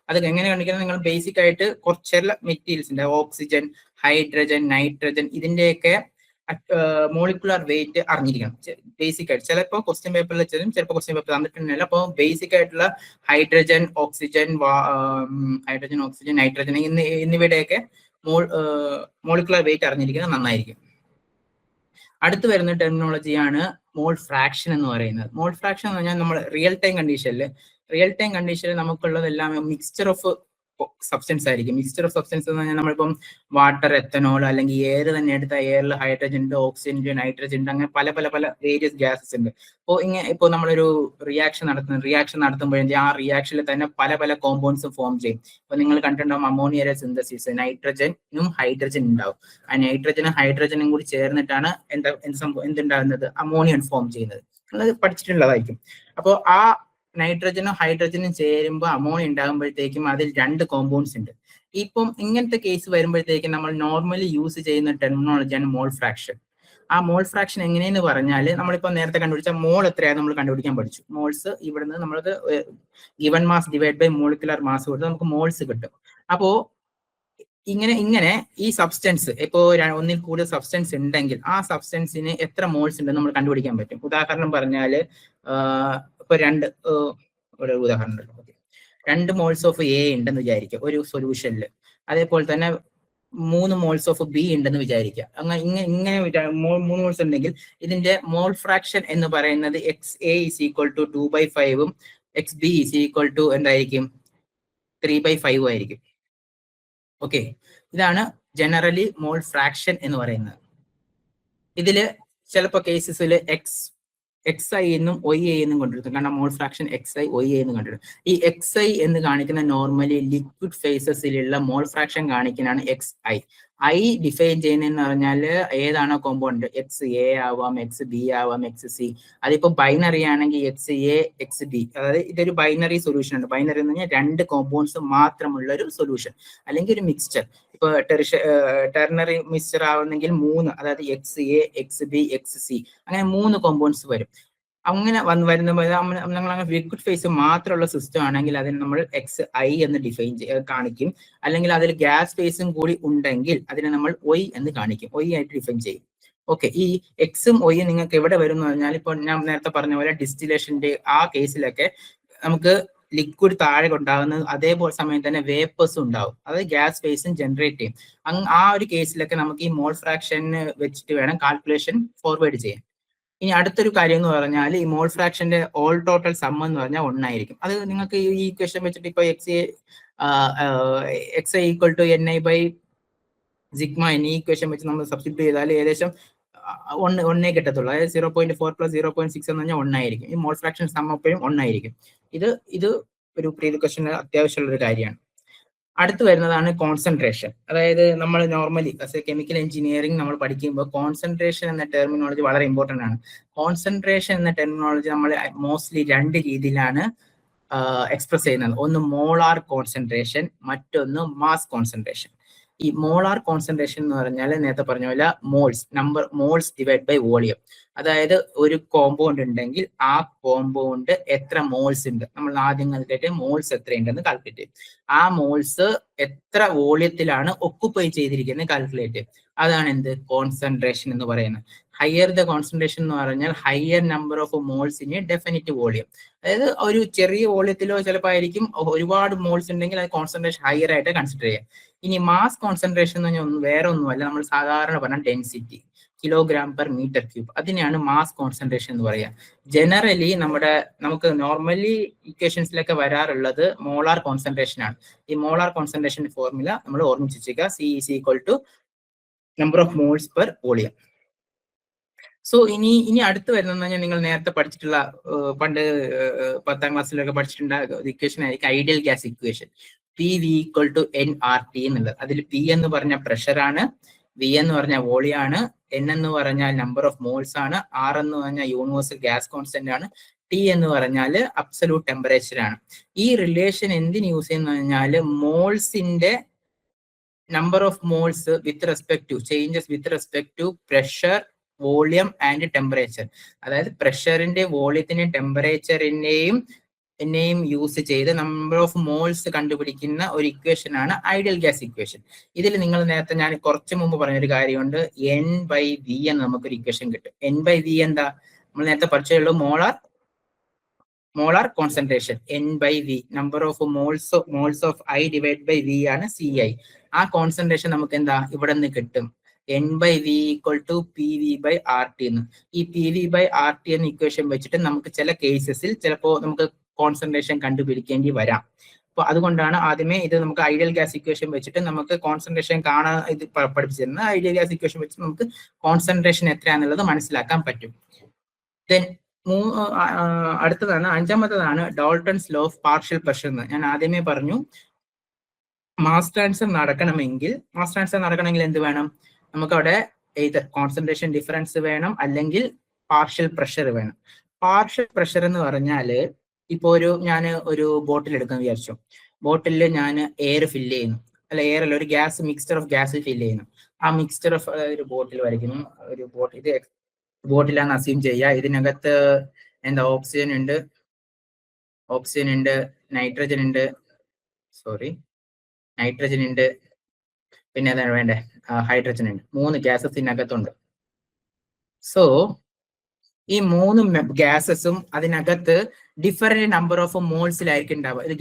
അത് എങ്ങനെ കണ്ടിരിക്കുന്നത്, നിങ്ങൾ ബേസിക് ആയിട്ട് കുറച്ചെല്ലാം മെറ്റീരിയൽസ് ഉണ്ട്, ഓക്സിജൻ, ഹൈഡ്രജൻ, നൈട്രജൻ, ഇതിന്റെയൊക്കെ മോളിക്കുലർ വെയിറ്റ് അറിഞ്ഞിരിക്കണം ബേസിക് ആയിട്ട്. ചിലപ്പോൾ ക്വസ്റ്റ്യൻ പേപ്പറിൽ വെച്ചാലും ചിലപ്പോൾ ക്വസ്റ്റ്യൻ പേപ്പർ തന്നിട്ടുണ്ടല്ലോ. അപ്പോൾ ബേസിക് ആയിട്ടുള്ള ഹൈഡ്രജൻ, ഓക്സിജൻ, നൈട്രജൻ എന്നിവയുടെയൊക്കെ മോളിക്കുലർ വെയിറ്റ് അറിഞ്ഞിരിക്കുന്നത് നന്നായിരിക്കും. അടുത്ത് വരുന്ന ടെർമിനോളജിയാണ് മോൾ ഫ്രാക്ഷൻ എന്ന് പറയുന്നത്. മോൾ ഫ്രാക്ഷൻ എന്ന് പറഞ്ഞാൽ നമ്മൾ റിയൽ ടൈം കണ്ടീഷനിൽ നമുക്കുള്ളതെല്ലാം മിക്സ്ചർ ഓഫ് സബ്സ്റ്റൻസ് ആയിരിക്കും. മിക്സ്ചർ ഓഫ് സബ്സ്റ്റൻസ് എന്ന് പറഞ്ഞാൽ നമ്മളിപ്പം വാട്ടർ, എത്തനോൾ, അല്ലെങ്കിൽ എയർ തന്നെ എടുത്ത എയറിൽ ഹൈഡ്രജൻ ഉണ്ട്, ഓക്സിജൻ ഉണ്ട്, നൈട്രജൻ ഉണ്ട്, അങ്ങനെ പല വേരിയസ് ഗ്യാസസ് ഉണ്ട്. ഇപ്പോൾ നമ്മളൊരു റിയാക്ഷൻ നടത്തുമ്പോഴേ ആ റിയാക്ഷനിൽ തന്നെ പല കോമ്പൗണ്ട്സും ഫോം ചെയ്യും. ഇപ്പൊ നിങ്ങൾ കണ്ടിട്ടുണ്ടാവും അമോണിയയുടെ സിന്തസിസ്, നൈട്രജനും ഹൈഡ്രജൻ ഉണ്ടാവും. ആ നൈട്രജനും ഹൈഡ്രജനും കൂടി ചേർന്നിട്ടാണ് എന്തുണ്ടാകുന്നത്, അമോണിയൻ ഫോം ചെയ്യുന്നത്. അത് പഠിച്ചിട്ടുള്ളതായിരിക്കും. അപ്പോൾ ആ നൈട്രജനും ഹൈഡ്രജനും ചേരുമ്പോൾ അമോണിയ ഉണ്ടാകുമ്പോഴത്തേക്കും അതിൽ 2 കോമ്പൗണ്ട്സ് ഉണ്ട്. ഇപ്പം ഇങ്ങനത്തെ കേസ് വരുമ്പോഴത്തേക്കും നമ്മൾ നോർമലി യൂസ് ചെയ്യുന്ന ടെർമിനോളജിയാണ് മോൾ ഫ്രാക്ഷൻ. ആ മോൾ ഫ്രാക്ഷൻ എങ്ങനെയെന്ന് പറഞ്ഞാൽ നമ്മളിപ്പോൾ നേരത്തെ കണ്ടുപിടിച്ച മോൾ എത്രയാണ് നമ്മൾ കണ്ടുപിടിക്കാൻ പഠിച്ചു. മോൾസ് ഇവിടുന്ന് നമ്മൾക്ക് given mass divide by molecular mass കൊടുത്ത് നമുക്ക് മോൾസ് കിട്ടും. അപ്പോ ഇങ്ങനെ ഈ സബ്സ്റ്റൻസ് ഇപ്പോൾ ഒന്നിൽ കൂടുതൽ സബ്സ്റ്റൻസ് ഉണ്ടെങ്കിൽ ആ സബ്സ്റ്റൻസിന് എത്ര മോൾസ് ഉണ്ടെന്ന് നമ്മൾ കണ്ടുപിടിക്കാൻ പറ്റും. ഉദാഹരണം പറഞ്ഞാല് ഇപ്പൊ ഒരു ഉദാഹരണം 2 മോൾസ് ഓഫ് എ ഉണ്ടെന്ന് വിചാരിക്കുക ഒരു സൊല്യൂഷനിൽ. അതേപോലെ തന്നെ 3 മോൾസ് ഓഫ് ബി ഉണ്ടെന്ന് വിചാരിക്കുക. ഇങ്ങനെ 3 മോൾസ് ഉണ്ടെങ്കിൽ ഇതിന്റെ മോൾ ഫ്രാക്ഷൻ എന്ന് പറയുന്നത് XA = 2/5 XB = എന്തായിരിക്കും, 3/5 ആയിരിക്കും. ഓക്കെ, ഇതാണ് ജനറലി മോൾ ഫ്രാക്ഷൻ എന്ന് പറയുന്നത്. ഇതില് ചിലപ്പോൾ കേസസിൽ XI എന്നും OI എന്നും കൊണ്ടിരിക്കും. കാരണം മോൾ ഫ്രാക്ഷൻ XI OI എന്ന് കണ്ടിരുന്നു. ഈ XI എന്ന് കാണിക്കുന്ന നോർമലി ലിക്വിഡ് ഫേസസിലുള്ള മോൾ ഫ്രാക്ഷൻ കാണിക്കുന്നതാണ് XI. I ഡിഫൈൻ ചെയ്യുന്നതെന്ന് പറഞ്ഞാൽ ഏതാണോ കോമ്പൗണ്ട്, XA ആവാം, XB ആവാം, XC. അതിപ്പോ ബൈനറി ആണെങ്കിൽ XA XB, അതായത് ഇതൊരു ബൈനറി സൊല്യൂഷൻ ഉണ്ട്. ബൈനറി എന്ന് പറഞ്ഞാൽ 2 കോമ്പൗണ്ട്സ് മാത്രമുള്ള ഒരു സൊല്യൂഷൻ അല്ലെങ്കിൽ ഒരു മിക്സ്ചർ. ഇപ്പൊ ടെർണറി മിക്സ്ചർ ആവുന്നെങ്കിൽ 3, അതായത് XA XB XC, അങ്ങനെ 3 കോമ്പൗണ്ട്സ് വരും. അങ്ങനെ വരുമ്പോൾ നമ്മൾ ലിക്വിഡ് ഫേസ് മാത്രമുള്ള സിസ്റ്റം ആണെങ്കിൽ അതിന് നമ്മൾ XI എന്ന് ഡിഫൈൻ കാണിക്കും. അല്ലെങ്കിൽ അതിൽ ഗ്യാസ് ഫേസും കൂടി ഉണ്ടെങ്കിൽ അതിനെ നമ്മൾ OI എന്ന് കാണിക്കും, OI ആയിട്ട് ഡിഫൈൻ ചെയ്യും. ഓക്കെ, ഈ എക്സും ഒയും നിങ്ങൾക്ക് എവിടെ വരും എന്ന് പറഞ്ഞാൽ ഇപ്പോൾ ഞാൻ നേരത്തെ പറഞ്ഞ പോലെ ഡിസ്റ്റിലേഷന്റെ ആ കേസിലൊക്കെ നമുക്ക് ലിക്വിഡ് താഴെ ഉണ്ടാകുന്നത് അതേപോലെ സമയം തന്നെ വേപ്പേഴ്സും ഉണ്ടാവും, അതായത് ഗ്യാസ് ഫേസും ജനറേറ്റ് ചെയ്യും. ആ ഒരു കേസിലൊക്കെ നമുക്ക് ഈ മോൾ ഫ്രാക്ഷൻ വെച്ചിട്ട് വേണം കാൽക്കുലേഷൻ ഫോർവേഡ് ചെയ്യാൻ. ഇനി അടുത്തൊരു കാര്യം എന്ന് പറഞ്ഞാൽ ഈ മോൾ ഫ്രാക്ഷന്റെ ഓൾ ടോട്ടൽ സം എന്ന് പറഞ്ഞാൽ 1 ആയിരിക്കും. അത് നിങ്ങൾക്ക് ഈ ഇക്വേഷൻ വെച്ചിട്ട് ഇപ്പൊ x equal to n i by sigma n ഈ ഇക്വേഷൻ വെച്ച് നമ്മൾ സബ്സ്റ്റിറ്റ്യൂട്ട് ചെയ്താൽ ഏകദേശം ഒന്നേ കിട്ടത്തുള്ളൂ. അതായത് 0.4 + 0.6 എന്ന് പറഞ്ഞാൽ 1 ആയിരിക്കും. ഈ മോൾ ഫ്രാക്ഷൻ സം എപ്പോഴും 1 ആയിരിക്കും. ഇത് ഒരു പ്രീ ക്വസ്റ്റ്യന് അത്യാവശ്യമുള്ള ഒരു കാര്യമാണ്. അടുത്ത് വരുന്നതാണ് കോൺസെൻട്രേഷൻ. അതായത് നമ്മൾ നോർമലി കെമിക്കൽ എഞ്ചിനീയറിംഗ് നമ്മൾ പഠിക്കുമ്പോൾ കോൺസെൻട്രേഷൻ എന്ന ടെർമിനോളജി വളരെ ഇമ്പോർട്ടൻ്റ് ആണ്. കോൺസെൻട്രേഷൻ എന്ന ടെർമിനോളജി നമ്മൾ മോസ്റ്റ്ലി 2 രീതിയിലാണ് എക്സ്പ്രസ് ചെയ്യുന്നത്. ഒന്ന് മോളാർ കോൺസെൻട്രേഷൻ, മറ്റൊന്ന് മാസ് കോൺസെൻട്രേഷൻ. ഈ മോളാർ കോൺസെൻട്രേഷൻ എന്ന് പറഞ്ഞാൽ നേരത്തെ പറഞ്ഞ പോലെ മോൾസ് ഡിവൈഡ് ബൈ വോളിയം. അതായത് ഒരു കോമ്പൗണ്ട് ഉണ്ടെങ്കിൽ ആ കോമ്പൗണ്ട് എത്ര മോൾസ് ഉണ്ട്, നമ്മൾ ആദ്യം കണ്ടിട്ട് മോൾസ് എത്രയുണ്ടെന്ന് കാൽക്കുലേറ്റ് ചെയ്യും. ആ മോൾസ് എത്ര വോളിയത്തിലാണ് ഒക്കുപ്പൈ ചെയ്തിരിക്കുന്നത് കാൽക്കുലേറ്റ് ചെയ്യും. അതാണ് എന്ത് കോൺസെൻട്രേഷൻ എന്ന് പറയുന്നത്. ഹയർ ദ കോൺസെൻട്രേഷൻ എന്ന് പറഞ്ഞാൽ higher number of moles in A definite volume. അതായത് ഒരു ചെറിയ വോളിയത്തിലോ ചിലപ്പോൾ ആയിരിക്കും ഒരുപാട് മോൾസ് ഉണ്ടെങ്കിൽ അത് കോൺസെൻട്രേഷൻ ഹയർ ആയിട്ട് കൺസിഡർ ചെയ്യാം. ഇനി മാസ് കോൺസെൻട്രേഷൻ എന്ന് പറഞ്ഞാൽ വേറെ ഒന്നുമല്ല, നമ്മൾ സാധാരണ പറഞ്ഞ density, kilogram per metre cube, അതിനെയാണ് മാസ് കോൺസെൻട്രേഷൻ എന്ന് പറയുക. ജനറലി നമുക്ക് നോർമലി ഇക്വേഷൻസിലൊക്കെ വരാറുള്ളത് മോളാർ കോൺസെൻട്രേഷൻ ആണ്. ഈ മോളാർ കോൺസെൻട്രേഷൻ ഫോർമുല നമ്മൾ ഓർമ്മിച്ച് വെക്കുക. C is equal to number of moles per volume. So ഇനി അടുത്ത് വരുന്നതെന്ന് പറഞ്ഞാൽ നിങ്ങൾ നേരത്തെ പഠിച്ചിട്ടുള്ള പണ്ട് 10ാം ക്ലാസ്സിലൊക്കെ പഠിച്ചിട്ടുള്ള ഇക്വേഷൻ ആയിരിക്കും ideal gas equation. PV = nRT എന്നുള്ളത്. അതിൽ P എന്ന് പറഞ്ഞ പ്രഷറാണ്, V എന്ന് പറഞ്ഞ വോളിയാണ്, N എന്ന് പറഞ്ഞാൽ നമ്പർ ഓഫ് മോൾസ് ആണ്, R എന്ന് പറഞ്ഞാൽ യൂണിവേഴ്സൽ ഗ്യാസ് കോൺസ്റ്റന്റ് ആണ്, T എന്ന് പറഞ്ഞാൽ അബ്സല്യൂട്ട് ടെമ്പറേച്ചർ ആണ്. ഈ റിലേഷൻ എന്തിന് യൂസ് ചെയ്യുന്ന പറഞ്ഞാൽ മോൾസിന്റെ number of moles with respect to changes with respect to pressure, volume and temperature. അതായത് പ്രഷറിന്റെ വോളിയത്തിന്റെയും ടെമ്പറേച്ചറിന്റെയും യൂസ് ചെയ്ത് നമ്പർ ഓഫ് മോൾസ് കണ്ടുപിടിക്കുന്ന ഒരു ഇക്വേഷൻ ആണ് ഐഡിയൽ ഗ്യാസ് ഇക്വേഷൻ. ഇതിൽ നിങ്ങൾ നേരത്തെ ഞാൻ കുറച്ച് മുമ്പ് പറഞ്ഞൊരു കാര്യമുണ്ട്, N/V എന്ന് നമുക്കൊരു ഇക്വേഷൻ കിട്ടും. N/V എന്താ, നമ്മൾ നേരത്തെ പഠിച്ചുള്ളൂ molar concentration. N/V number of moles of I divide by V ആണ് CI. ആ കോൺസെൻട്രേഷൻ നമുക്ക് എന്താ ഇവിടെ നിന്ന് കിട്ടും, N/V = PV/RT എന്ന്. ഈ PV/RT എന്ന ഇക്വേഷൻ വെച്ചിട്ട് നമുക്ക് ചില കേസസിൽ ചിലപ്പോൾ നമുക്ക് കോൺസെൻട്രേഷൻ കണ്ടുപിടിക്കേണ്ടി വരാം. അപ്പൊ അതുകൊണ്ടാണ് ആദ്യമേ ഇത് നമുക്ക് ഐഡിയൽ ഗ്യാസ് ഇക്വേഷൻ വെച്ചിട്ട് നമുക്ക് കോൺസെൻട്രേഷൻ കാണാൻ ഇത് പഠിപ്പിച്ചിരുന്നത്. ഐഡിയൽ ഗ്യാസ് ഇക്വേഷൻ വെച്ചിട്ട് നമുക്ക് കോൺസെൻട്രേഷൻ എത്രയാണെന്നുള്ളത് മനസ്സിലാക്കാൻ പറ്റും. ദെൻ അടുത്തതാണ് 5ാമത്തേതാണ് ഡോൾട്ടൺസ് ലോ ഓഫ് പാർഷ്യൽ പ്രഷർ എന്ന്. ഞാൻ ആദ്യമേ പറഞ്ഞു മാസ് ട്രാൻസ്ഫർ നടക്കണമെങ്കിൽ എന്ത് വേണം, നമുക്കവിടെ കോൺസെൻട്രേഷൻ ഡിഫറൻസ് വേണം, അല്ലെങ്കിൽ പാർഷ്യൽ പ്രഷർ വേണം. പാർഷ്യൽ പ്രഷർ എന്ന് പറഞ്ഞാൽ ഇപ്പോ ഞാൻ ഒരു ബോട്ടിൽ എടുക്കാൻ വിചാരിച്ചു. ബോട്ടിലിൽ ഞാൻ എയർ ഫില്ല് ചെയ്യുന്നു, അല്ല എയർ അല്ല, ഒരു മിക്സ്ചർ ഓഫ് ഗ്യാസ് ഫില്ല് ചെയ്യുന്നു. ആ മിക്സ്ചർ ഓഫ് ഒരു ബോട്ടിൽ വരയ്ക്കുന്നു. ഇത് ബോട്ടിലാന്ന് അസ്യൂം ചെയ്യുക. ഇതിനകത്ത് എന്താ ഓക്സിജൻ ഉണ്ട്, നൈട്രജൻ ഉണ്ട്, പിന്നെ എന്താണ് വേണ്ടേ, ഹൈഡ്രജൻ ഉണ്ട്. 3 ഗ്യാസസ് ഇതിനകത്തുണ്ട്. സോ ഈ 3 ഗ്യാസസും അതിനകത്ത് ഡിഫറെന്റ് നമ്പർ ഓഫ് മോൾസിലായിരിക്കും ഉണ്ടാവുക. ഇത്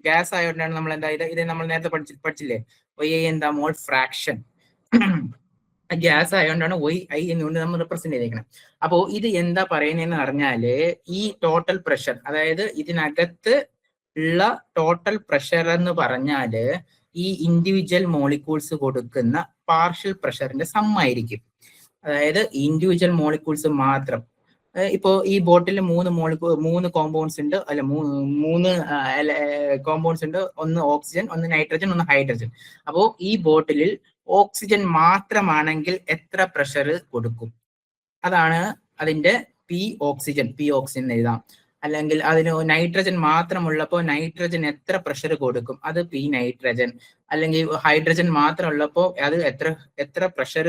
ഗ്യാസ് ആയതുകൊണ്ടാണ് നമ്മൾ എന്താ ഇത് നമ്മൾ നേരത്തെ പഠിച്ചില്ലേ, OI എന്താ മോൾ ഫ്രാക്ഷൻ. ഗ്യാസ് ആയതുകൊണ്ടാണ് OI എന്നുകൊണ്ട് നമ്മൾ റെപ്രസെന്റ് ചെയ്തേക്കണം. അപ്പോ ഇത് എന്താ പറയുന്നതെന്ന് പറഞ്ഞാല് ഈ ടോട്ടൽ പ്രഷർ, അതായത് ഇതിനകത്ത് ഉള്ള ടോട്ടൽ പ്രഷർ എന്ന് പറഞ്ഞാല് ഈ ഇൻഡിവിജ്വൽ മോളിക്യൂൾസ് കൊടുക്കുന്ന പാർഷ്യൽ പ്രഷറിന്റെ സം ആയിരിക്കും. അതായത് ഇൻഡിവിജ്വൽ മോളിക്യൂൾസ് മാത്രം. ഇപ്പോ ഈ ബോട്ടിൽ 3 കോമ്പൗണ്ട്സ് ഉണ്ട്, അല്ല 3 കോമ്പൗണ്ട്സ് ഉണ്ട്. ഒന്ന് ഓക്സിജൻ, ഒന്ന് നൈട്രജൻ, ഒന്ന് ഹൈഡ്രജൻ. അപ്പോ ഈ ബോട്ടിലിൽ ഓക്സിജൻ മാത്രമാണെങ്കിൽ എത്ര പ്രഷർ കൊടുക്കും, അതാണ് അതിന്റെ പി ഓക്സിജൻ എഴുതാം. അല്ലെങ്കിൽ അതിന് നൈട്രജൻ മാത്രമുള്ളപ്പോൾ നൈട്രജൻ എത്ര പ്രഷർ കൊടുക്കും, അത് പി നൈട്രജൻ. അല്ലെങ്കിൽ ഹൈഡ്രജൻ മാത്രമുള്ളപ്പോൾ അത് എത്ര പ്രഷർ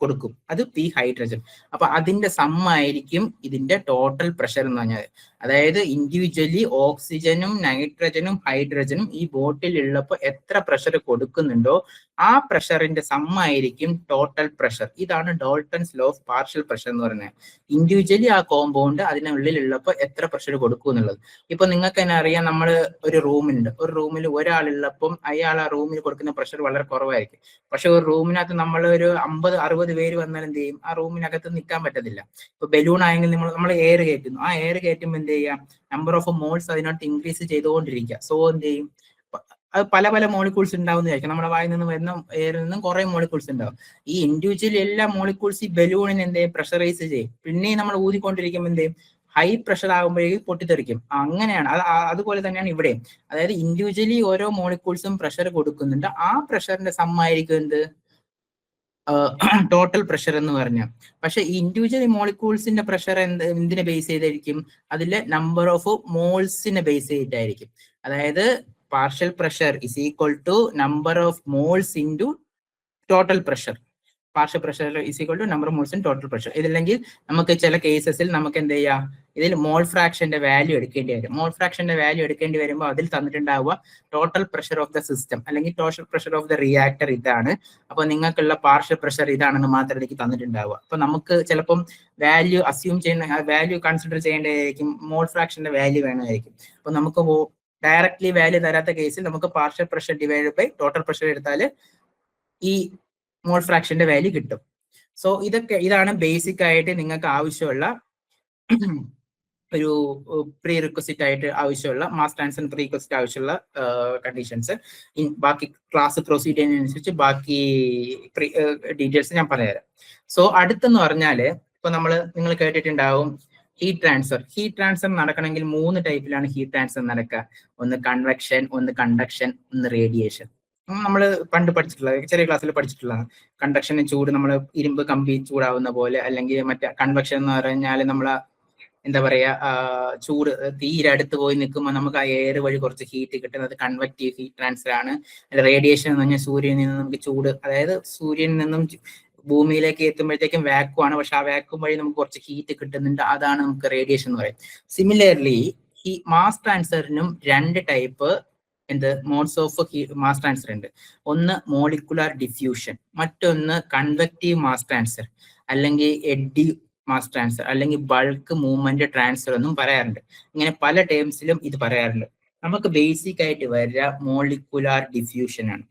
കൊടുക്കും, അത് പി ഹൈഡ്രജൻ. അപ്പൊ അതിന്റെ സം ആയിരിക്കും ഇതിന്റെ ടോട്ടൽ പ്രഷർ എന്ന് പറഞ്ഞാൽ. അതായത് ഇൻഡിവിജ്വലി ഓക്സിജനും നൈട്രജനും ഹൈഡ്രജനും ഈ ബോട്ടിൽ ഉള്ളപ്പോൾ എത്ര പ്രഷർ കൊടുക്കുന്നുണ്ടോ ആ പ്രഷറിന്റെ സമ്മായിരിക്കും ടോട്ടൽ പ്രഷർ. ഇതാണ് ഡോൾട്ടൺസ് ലോ ഓഫ് പാർഷ്യൽ പ്രഷർ എന്ന് പറയുന്നത്. ഇൻഡിവിജ്വലി ആ കോമ്പൗണ്ട് അതിനുള്ളിലുള്ളപ്പോൾ എത്ര പ്രഷർ കൊടുക്കും എന്നുള്ളത്. ഇപ്പൊ നിങ്ങൾക്ക് തന്നെ അറിയാം, നമ്മൾ ഒരു റൂമുണ്ട്, ഒരു റൂമിൽ ഒരാളുള്ളപ്പം അയാൾ ആ റൂമിൽ കൊടുക്കുന്ന പ്രഷർ വളരെ കുറവായിരിക്കും. പക്ഷെ ഒരു റൂമിനകത്ത് നമ്മൾ ഒരു 50-60 പേര് വന്നാൽ എന്ത് ചെയ്യും, ആ റൂമിനകത്ത് നിൽക്കാൻ പറ്റത്തില്ല. ഇപ്പൊ ബലൂൺ ആയെങ്കിൽ നമ്മൾ എയർ കയറ്റുന്നു, ആ എയർ കയറ്റുമ്പോൾ എന്ത് ചെയ്യാം, നമ്പർ ഓഫ് മോൾസ് അതിനകത്ത് ഇൻക്രീസ് ചെയ്തുകൊണ്ടിരിക്കുക. സോ എന്ത് ചെയ്യും, അത് പല പല മോളിക്യൂൾസ് ഉണ്ടാവുന്നതായിരിക്കും. നമ്മുടെ വായിൽ നിന്ന് വരുന്ന എയറിൽ നിന്നും കുറെ മോളിക്യൂൾസ് ഉണ്ടാവും. ഈ ഇൻഡിവിജ്വലി എല്ലാ മോളിക്യൂൾസ് ഈ ബലൂണിനെ എന്ത് ചെയ്യും, പ്രഷറൈസ് ചെയ്യും. പിന്നെ നമ്മൾ ഊതിക്കൊണ്ടിരിക്കുമ്പോൾ എന്ത് ചെയ്യും, ഹൈ പ്രഷർ ആകുമ്പോഴേക്കും പൊട്ടിത്തെറിക്കും. അങ്ങനെയാണ് അതുപോലെ തന്നെയാണ് ഇവിടെ. അതായത് ഇൻഡിവിജ്വലി ഓരോ മോളിക്യൂൾസും പ്രഷർ കൊടുക്കുന്നുണ്ട്. ആ പ്രഷറിന്റെ സമ്മായിരിക്കും എന്ത്, ടോട്ടൽ പ്രഷർ എന്ന് പറഞ്ഞാൽ. പക്ഷെ ഈ ഇൻഡിവിജ്വൽ മോളിക്യൂൾസിന്റെ പ്രഷർ എന്തിനെ ബേസ് ചെയ്തായിരിക്കും, അതിലെ നമ്പർ ഓഫ് മോൾസിനെ ബേസ് ചെയ്തിട്ടായിരിക്കും. അതായത് partial pressure is equal to number of moles into total pressure. Partial pressure is equal to number of moles in total pressure. ഇതില്ലെങ്കിൽ നമുക്ക് ചില കേസസിൽ നമുക്ക് എന്ത് ചെയ്യാം, ഇതിൽ മോൾ ഫ്രാക്ഷന്റെ വാല്യൂ എടുക്കേണ്ടി വരും. മോൾ ഫ്രാക്ഷന്റെ വാല്യൂ എടുക്കേണ്ടി വരുമ്പോൾ അതിൽ തന്നിട്ടുണ്ടാവുക total pressure of the system അല്ലെങ്കിൽ total pressure of the reactor ഇതാണ്. അപ്പൊ നിങ്ങൾക്കുള്ള പാർഷ്യൽ പ്രഷർ ഇതാണെന്ന് മാത്രം എനിക്ക് തന്നിട്ടുണ്ടാവുക. അപ്പൊ നമുക്ക് ചിലപ്പം വാല്യൂ അസ്യൂം ചെയ്യുന്ന വാല്യൂ കൺസിഡർ ചെയ്യേണ്ടതായിരിക്കും, മോൾ ഫ്രാക്ഷന്റെ വാല്യൂ വേണമായിരിക്കും. അപ്പൊ നമുക്ക് ഡയറക്ട്ലി വാല്യൂ തരാത്ത കേസിൽ നമുക്ക് partial pressure divide by total pressure എടുത്താൽ ഈ മോൾ ഫ്രാക്ഷന്റെ വാല്യൂ കിട്ടും. സോ ഇതാണ് ബേസിക് ആയിട്ട് നിങ്ങൾക്ക് ആവശ്യമുള്ള ഒരു പ്രീ റിക്വസിറ്റ് ആയിട്ട് ആവശ്യമുള്ള മാസ് ട്രാൻസ്ഫർ പ്രീ റിക്വസിറ്റ് ആവശ്യമുള്ള കണ്ടീഷൻസ്. ബാക്കി ക്ലാസ് പ്രൊസീഡിയറിനനുസരിച്ച് ബാക്കി ഡീറ്റെയിൽസ് ഞാൻ പറഞ്ഞുതരാം. സോ അടുത്തെന്ന് പറഞ്ഞാല് ഇപ്പൊ നിങ്ങൾ കേട്ടിട്ടുണ്ടാവും ഹീറ്റ് ട്രാൻസ്ഫർ നടക്കണമെങ്കിൽ 3 ടൈപ്പിലാണ് ഹീറ്റ് ട്രാൻസ്ഫർ നടക്കുക. ഒന്ന് കൺവെക്ഷൻ, ഒന്ന് കണ്ടക്ഷൻ, ഒന്ന് റേഡിയേഷൻ. നമ്മൾ പണ്ട് പഠിച്ചിട്ടുള്ളത്, ചെറിയ ക്ലാസ്സിൽ പഠിച്ചിട്ടുള്ളതാണ്. കണ്ടക്ഷന് ചൂട് നമ്മൾ ഇരുമ്പ് കമ്പി ചൂടാവുന്ന പോലെ, അല്ലെങ്കിൽ മറ്റേ കൺവെക്ഷൻ എന്ന് പറഞ്ഞാൽ നമ്മൾ എന്താ പറയാ, ചൂട് തീരെ അടുത്ത് പോയി നിൽക്കുമ്പോൾ നമുക്ക് ആ എയർ വഴി കുറച്ച് ഹീറ്റ് കിട്ടുന്നത് കൺവെക്റ്റീവ് ഹീറ്റ് ട്രാൻസ്ഫർ ആണ്. റേഡിയേഷൻ എന്ന് പറഞ്ഞാൽ സൂര്യനിൽ നിന്ന് നമുക്ക് ചൂട്, അതായത് സൂര്യനിൽ നിന്നും ഭൂമിയിലേക്ക് എത്തുമ്പോഴത്തേക്കും വാക്വം ആണ്, പക്ഷെ ആ വാക്വം വഴി നമുക്ക് കുറച്ച് ഹീറ്റ് കിട്ടുന്നുണ്ട്, അതാണ് നമുക്ക് റേഡിയേഷൻ എന്ന് പറയും. സിമിലർലി ഈ മാസ് ട്രാൻസ്ഫറിനും 2 type modes of mass transfer ഉണ്ട്. ഒന്ന് മോളിക്കുലാർ ഡിഫ്യൂഷൻ, മറ്റൊന്ന് കൺവെക്റ്റീവ് മാസ് ട്രാൻസ്ഫർ, അല്ലെങ്കിൽ എഡി മാസ് ട്രാൻസ്ഫർ, അല്ലെങ്കിൽ ബൾക്ക് മൂവ്മെന്റ് ട്രാൻസ്ഫർ എന്നും പറയാറുണ്ട്. ഇങ്ങനെ പല ടേംസിലും ഇത് പറയാറുണ്ട്. നമുക്ക് ബേസിക് ആയിട്ട് വരിക മോളിക്കുലാർ ഡിഫ്യൂഷൻ ആണ്.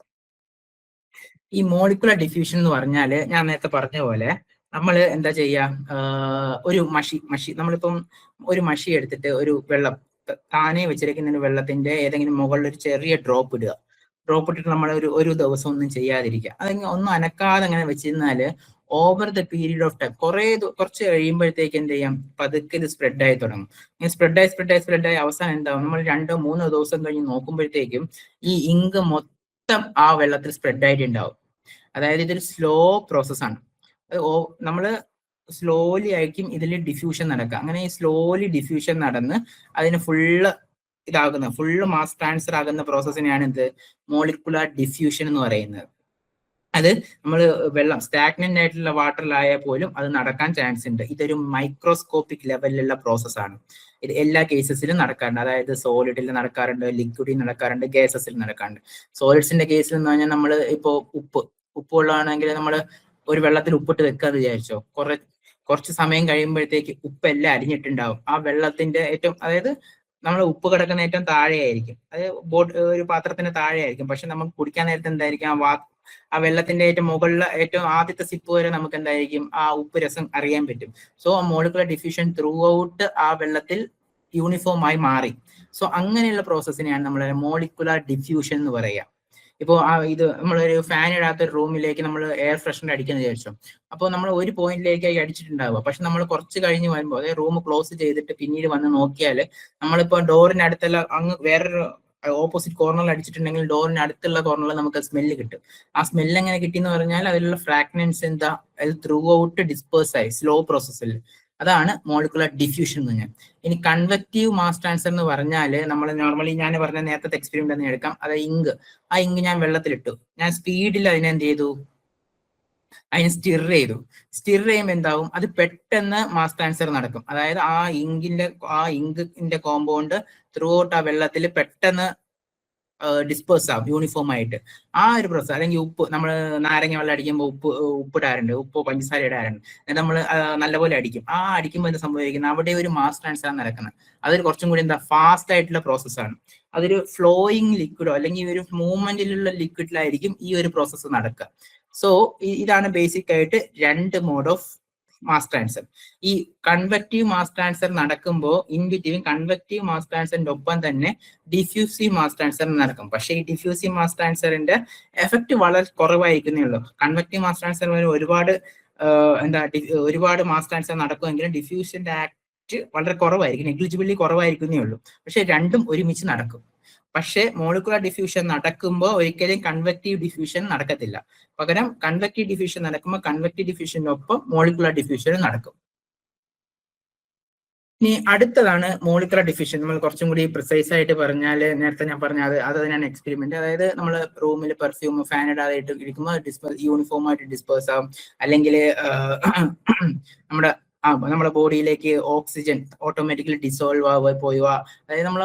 ഈ മോളിക്കുലർ ഡിഫ്യൂഷൻ എന്ന് പറഞ്ഞാൽ ഞാൻ നേരത്തെ പറഞ്ഞ പോലെ നമ്മൾ എന്താ ചെയ്യുക, ഒരു മഷി നമ്മളിപ്പം ഒരു മഷി എടുത്തിട്ട് ഒരു വെള്ളം താനെ വെച്ചിരിക്കുന്ന വെള്ളത്തിന്റെ ഏതെങ്കിലും മുകളിൽ ഒരു ചെറിയ ഡ്രോപ്പ് ഇടുക. ഡ്രോപ്പ് ഇട്ടിട്ട് നമ്മൾ ഒരു ദിവസം ഒന്നും ചെയ്യാതിരിക്കുക. അതെങ്കിൽ ഒന്നും അനക്കാതെ അങ്ങനെ വെച്ചിരുന്നാല് over the period of time കുറച്ച് കഴിയുമ്പോഴത്തേക്ക് എന്ത് ചെയ്യാം, പതുക്കെ ഇത് സ്പ്രെഡായി തുടങ്ങും. ഇങ്ങനെ സ്പ്രെഡായി അവസാനം എന്താവും, നമ്മൾ 2-3 ദിവസം കഴിഞ്ഞ് നോക്കുമ്പോഴത്തേക്കും ഈ ഇങ്ക് മൊത്തം ആ വെള്ളത്തിൽ സ്പ്രെഡായിട്ടുണ്ടാവും. അതായത് ഇതൊരു സ്ലോ പ്രോസസ്സാണ്. നമ്മൾ സ്ലോലി ആയിരിക്കും ഇതിൽ ഡിഫ്യൂഷൻ നടക്കുക. അങ്ങനെ ഈ സ്ലോലി ഡിഫ്യൂഷൻ നടന്ന് അതിന് ഫുള്ള് മാസ് ട്രാൻസ്ഫർ ആകുന്ന പ്രോസസ്സിനെയാണ് മോളിക്കുലാർ ഡിഫ്യൂഷൻ എന്ന് പറയുന്നത്. അത് നമ്മൾ വെള്ളം സ്റ്റാഗ്നന്റ് ആയിട്ടുള്ള വാട്ടറിലായാൽ പോലും അത് നടക്കാൻ ചാൻസ് ഉണ്ട്. ഇതൊരു മൈക്രോസ്കോപ്പിക് ലെവലിലുള്ള പ്രോസസ്സാണ്. ഇത് എല്ലാ കേസസിലും നടക്കാറുണ്ട്. അതായത് സോളിഡിൽ നടക്കാറുണ്ട്, ലിക്വിഡിൽ നടക്കാറുണ്ട്, ഗ്യാസസിൽ നടക്കാറുണ്ട്. സോളിഡ്സിന്റെ കേസിൽ എന്ന് പറഞ്ഞാൽ നമ്മൾ ഇപ്പോൾ ഉപ്പുള്ളതാണെങ്കിൽ നമ്മൾ ഒരു വെള്ളത്തിൽ ഉപ്പിട്ട് വെക്കാന്ന് വിചാരിച്ചോ, കുറച്ച് സമയം കഴിയുമ്പോഴത്തേക്ക് ഉപ്പെല്ലാം അരിഞ്ഞിട്ടുണ്ടാവും. ആ വെള്ളത്തിന്റെ അതായത് നമ്മൾ ഉപ്പ് കിടക്കുന്ന ഏറ്റവും താഴെയായിരിക്കും, അത് ഒരു പാത്രത്തിന്റെ താഴെയായിരിക്കും. പക്ഷെ നമുക്ക് കുടിക്കാൻ നേരത്തെ എന്തായിരിക്കും, ആ വെള്ളത്തിന്റെ ഏറ്റവും മുകളിൽ ഏറ്റവും ആദ്യത്തെ സിപ്പ് വരെ നമുക്ക് എന്തായിരിക്കും ആ ഉപ്പ് രസം അറിയാൻ പറ്റും. സോ ആ മോളിക്കുലർ ഡിഫ്യൂഷൻ ത്രൂ ഔട്ട് ആ വെള്ളത്തിൽ യൂണിഫോം ആയി മാറി. സോ അങ്ങനെയുള്ള പ്രോസസ്സിനെയാണ് നമ്മൾ മോളിക്കുലർ ഡിഫ്യൂഷൻ എന്ന് പറയുക. ഇപ്പോൾ ഇത് നമ്മളൊരു ഫാൻ ഇടാത്ത ഒരു റൂമിലേക്ക് നമ്മൾ എയർ ഫ്രഷ്നർ അടിക്കുന്ന വിചാരിച്ചു. അപ്പോൾ നമ്മൾ ഒരു പോയിന്റിലേക്കായി അടിച്ചിട്ടുണ്ടാവുക. പക്ഷെ നമ്മൾ കുറച്ച് കഴിഞ്ഞ് വരുമ്പോൾ അതായത് റൂം ക്ലോസ് ചെയ്തിട്ട് പിന്നീട് വന്ന് നോക്കിയാൽ നമ്മളിപ്പോൾ ഡോറിന് അടുത്തുള്ള അങ്ങ് വേറൊരു ഓപ്പോസിറ്റ് കോർണറിൽ അടിച്ചിട്ടുണ്ടെങ്കിൽ ഡോറിന് അടുത്തുള്ള കോർണറിൽ നമുക്ക് സ്മെല്ല് കിട്ടും. ആ സ്മെല്ല് എങ്ങനെ കിട്ടിയെന്ന് പറഞ്ഞാൽ അതിലുള്ള ഫ്രാഗ്നൻസ് അത് ത്രൂ ഔട്ട് ഡിസ്പേഴ്സ് ആയി സ്ലോ പ്രോസസ്സിൽ. അതാണ് മോളിക്കുലർ ഡിഫ്യൂഷൻ എന്ന് പറഞ്ഞാൽ. ഇനി കൺവെക്റ്റീവ് മാസ് ട്രാൻസ്ഫർ എന്ന് പറഞ്ഞാൽ നമ്മൾ നോർമലി ഞാൻ പറഞ്ഞ നേരത്തെ എക്സ്പെരിമെന്റ് തന്നെ എടുക്കാം. അതായത് ആ ഇങ്ക് ഞാൻ വെള്ളത്തിലിട്ടു, ഞാൻ സ്പീഡിൽ അതിനെന്ത് ചെയ്തു, അതിന് സ്റ്റിർ ചെയ്യുമ്പോൾ എന്താവും, അത് പെട്ടെന്ന് മാസ് ട്രാൻസ്ഫർ നടക്കും. അതായത് ആ ഇങ്കിന്റെ കോമ്പൗണ്ട് ത്രൂ ഔട്ട് ആ വെള്ളത്തിൽ പെട്ടെന്ന് ഡിസ്പേഴ്സ് ആവും യൂണിഫോം ആയിട്ട്. ആ ഒരു പ്രോസസ്. അല്ലെങ്കിൽ ഉപ്പ്, നമ്മൾ നാരങ്ങ വെള്ളം അടിക്കുമ്പോൾ ഉപ്പിടാറുണ്ട്, ഉപ്പോ പഞ്ചസാര ഇടാറുണ്ട്. നമ്മൾ നല്ലപോലെ അടിക്കും. അടിക്കുമ്പോൾ എന്താ സംഭവിക്കുന്നത്, അവിടെ ഒരു മാസ് ട്രാൻസ്ഫർ നടക്കുന്നത്. അതൊരു കുറച്ചും കൂടി ഫാസ്റ്റ് ആയിട്ടുള്ള പ്രോസസ്സാണ്. അതൊരു ഫ്ലോയിങ് ലിക്വിഡോ അല്ലെങ്കിൽ ഒരു മൂവ്മെന്റിലുള്ള ലിക്വിഡിലായിരിക്കും ഈ ഒരു പ്രോസസ്സ് നടക്കുക. സോ ഇതാണ് ബേസിക് ആയിട്ട് രണ്ട് മോഡ് ഓഫ് മാസ് ട്രാൻസ്ഫർ. ഈ കൺവെക്റ്റീവ് മാസ് ട്രാൻസ്ഫർ നടക്കുമ്പോൾ ഇൻ ബിറ്റ്വീൻ കൺവെക്റ്റീവ് മാസ് ട്രാൻസ്ഫറിന്റെ ഒപ്പം തന്നെ ഡിഫ്യൂസീവ് മാസ് ട്രാൻസ്ഫർ നടക്കും. പക്ഷേ ഈ ഡിഫ്യൂസീവ് മാസ് ട്രാൻസ്ഫറിന്റെ എഫക്ട് വളരെ കുറവായിരിക്കുന്നേ ഉള്ളൂ. കൺവെക്റ്റീവ് മാസ് ട്രാൻസ്ഫർ ഒരുപാട് മാസ് ട്രാൻസ്ഫർ നടക്കുമെങ്കിലും ഡിഫ്യൂഷന്റെ ആക്ട് വളരെ കുറവായിരിക്കും, നെഗ്ലിജിബിളി കുറവായിരിക്കുന്നേ ഉള്ളൂ. പക്ഷെ രണ്ടും ഒരുമിച്ച് നടക്കും. പക്ഷേ മോളിക്കുലർ ഡിഫ്യൂഷൻ നടക്കുമ്പോൾ ഒരിക്കലും കൺവെക്റ്റീവ് ഡിഫ്യൂഷൻ നടക്കത്തില്ല. പകരം കൺവെക്റ്റീവ് ഡിഫ്യൂഷൻ നടക്കുമ്പോൾ കൺവെക്റ്റീവ് ഡിഫ്യൂഷനൊപ്പം മോളിക്കുലർ ഡിഫ്യൂഷൻ നടക്കും. ഇനി അടുത്തതാണ് മോളിക്കുലർ ഡിഫ്യൂഷൻ. നമ്മൾ കുറച്ചും കൂടി പ്രിസൈസ് ആയിട്ട് പറഞ്ഞാൽ, നേരത്തെ ഞാൻ പറഞ്ഞ അത് തന്നെയാണ് എക്സ്പെരിമെന്റ്. അതായത് നമ്മൾ റൂമിൽ പെർഫ്യൂം ഫാൻ ഇടാതായിട്ട് ഇരിക്കുമ്പോൾ യൂണിഫോം ആയിട്ട് ഡിസ്പേഴ്സ് ആവും. അല്ലെങ്കിൽ നമ്മുടെ ബോഡിയിലേക്ക് ഓക്സിജൻ ഓട്ടോമാറ്റിക്കലി ഡിസോൾവ് പോവുക. അതായത് നമ്മൾ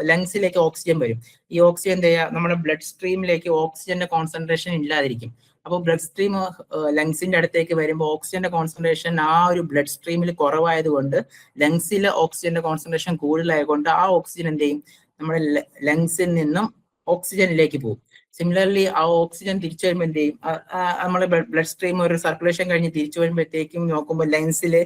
ലങ്സിലേക്ക് ഓക്സിജൻ വരും. ഈ ഓക്സിജൻ എന്താ ചെയ്യുക, നമ്മുടെ ബ്ലഡ് സ്ട്രീമിലേക്ക് ഓക്സിജന്റെ കോൺസെൻട്രേഷൻ ഇല്ലാതിരിക്കും. അപ്പോൾ ബ്ലഡ് സ്ട്രീം ലങ്സിന്റെ അടുത്തേക്ക് വരുമ്പോൾ ഓക്സിജന്റെ കോൺസെൻട്രേഷൻ ആ ഒരു ബ്ലഡ് സ്ട്രീമിൽ കുറവായതുകൊണ്ട് ലങ്സിലെ ഓക്സിജന്റെ കോൺസെൻട്രേഷൻ കൂടുതലായതുകൊണ്ട് ആ ഓക്സിജൻ എന്ത് ചെയ്യും, നമ്മുടെ ലങ്സിൽ നിന്നും ഓക്സിജനിലേക്ക് പോകും. സിമിലർലി ആ ഓക്സിജൻ തിരിച്ചു വരുമ്പോൾ എന്ത് ചെയ്യും, നമ്മുടെ ബ്ലഡ് സ്ട്രീം ഒരു സർക്കുലേഷൻ കഴിഞ്ഞ് തിരിച്ചു വരുമ്പോഴത്തേക്കും നോക്കുമ്പോൾ ലങ്സിലെ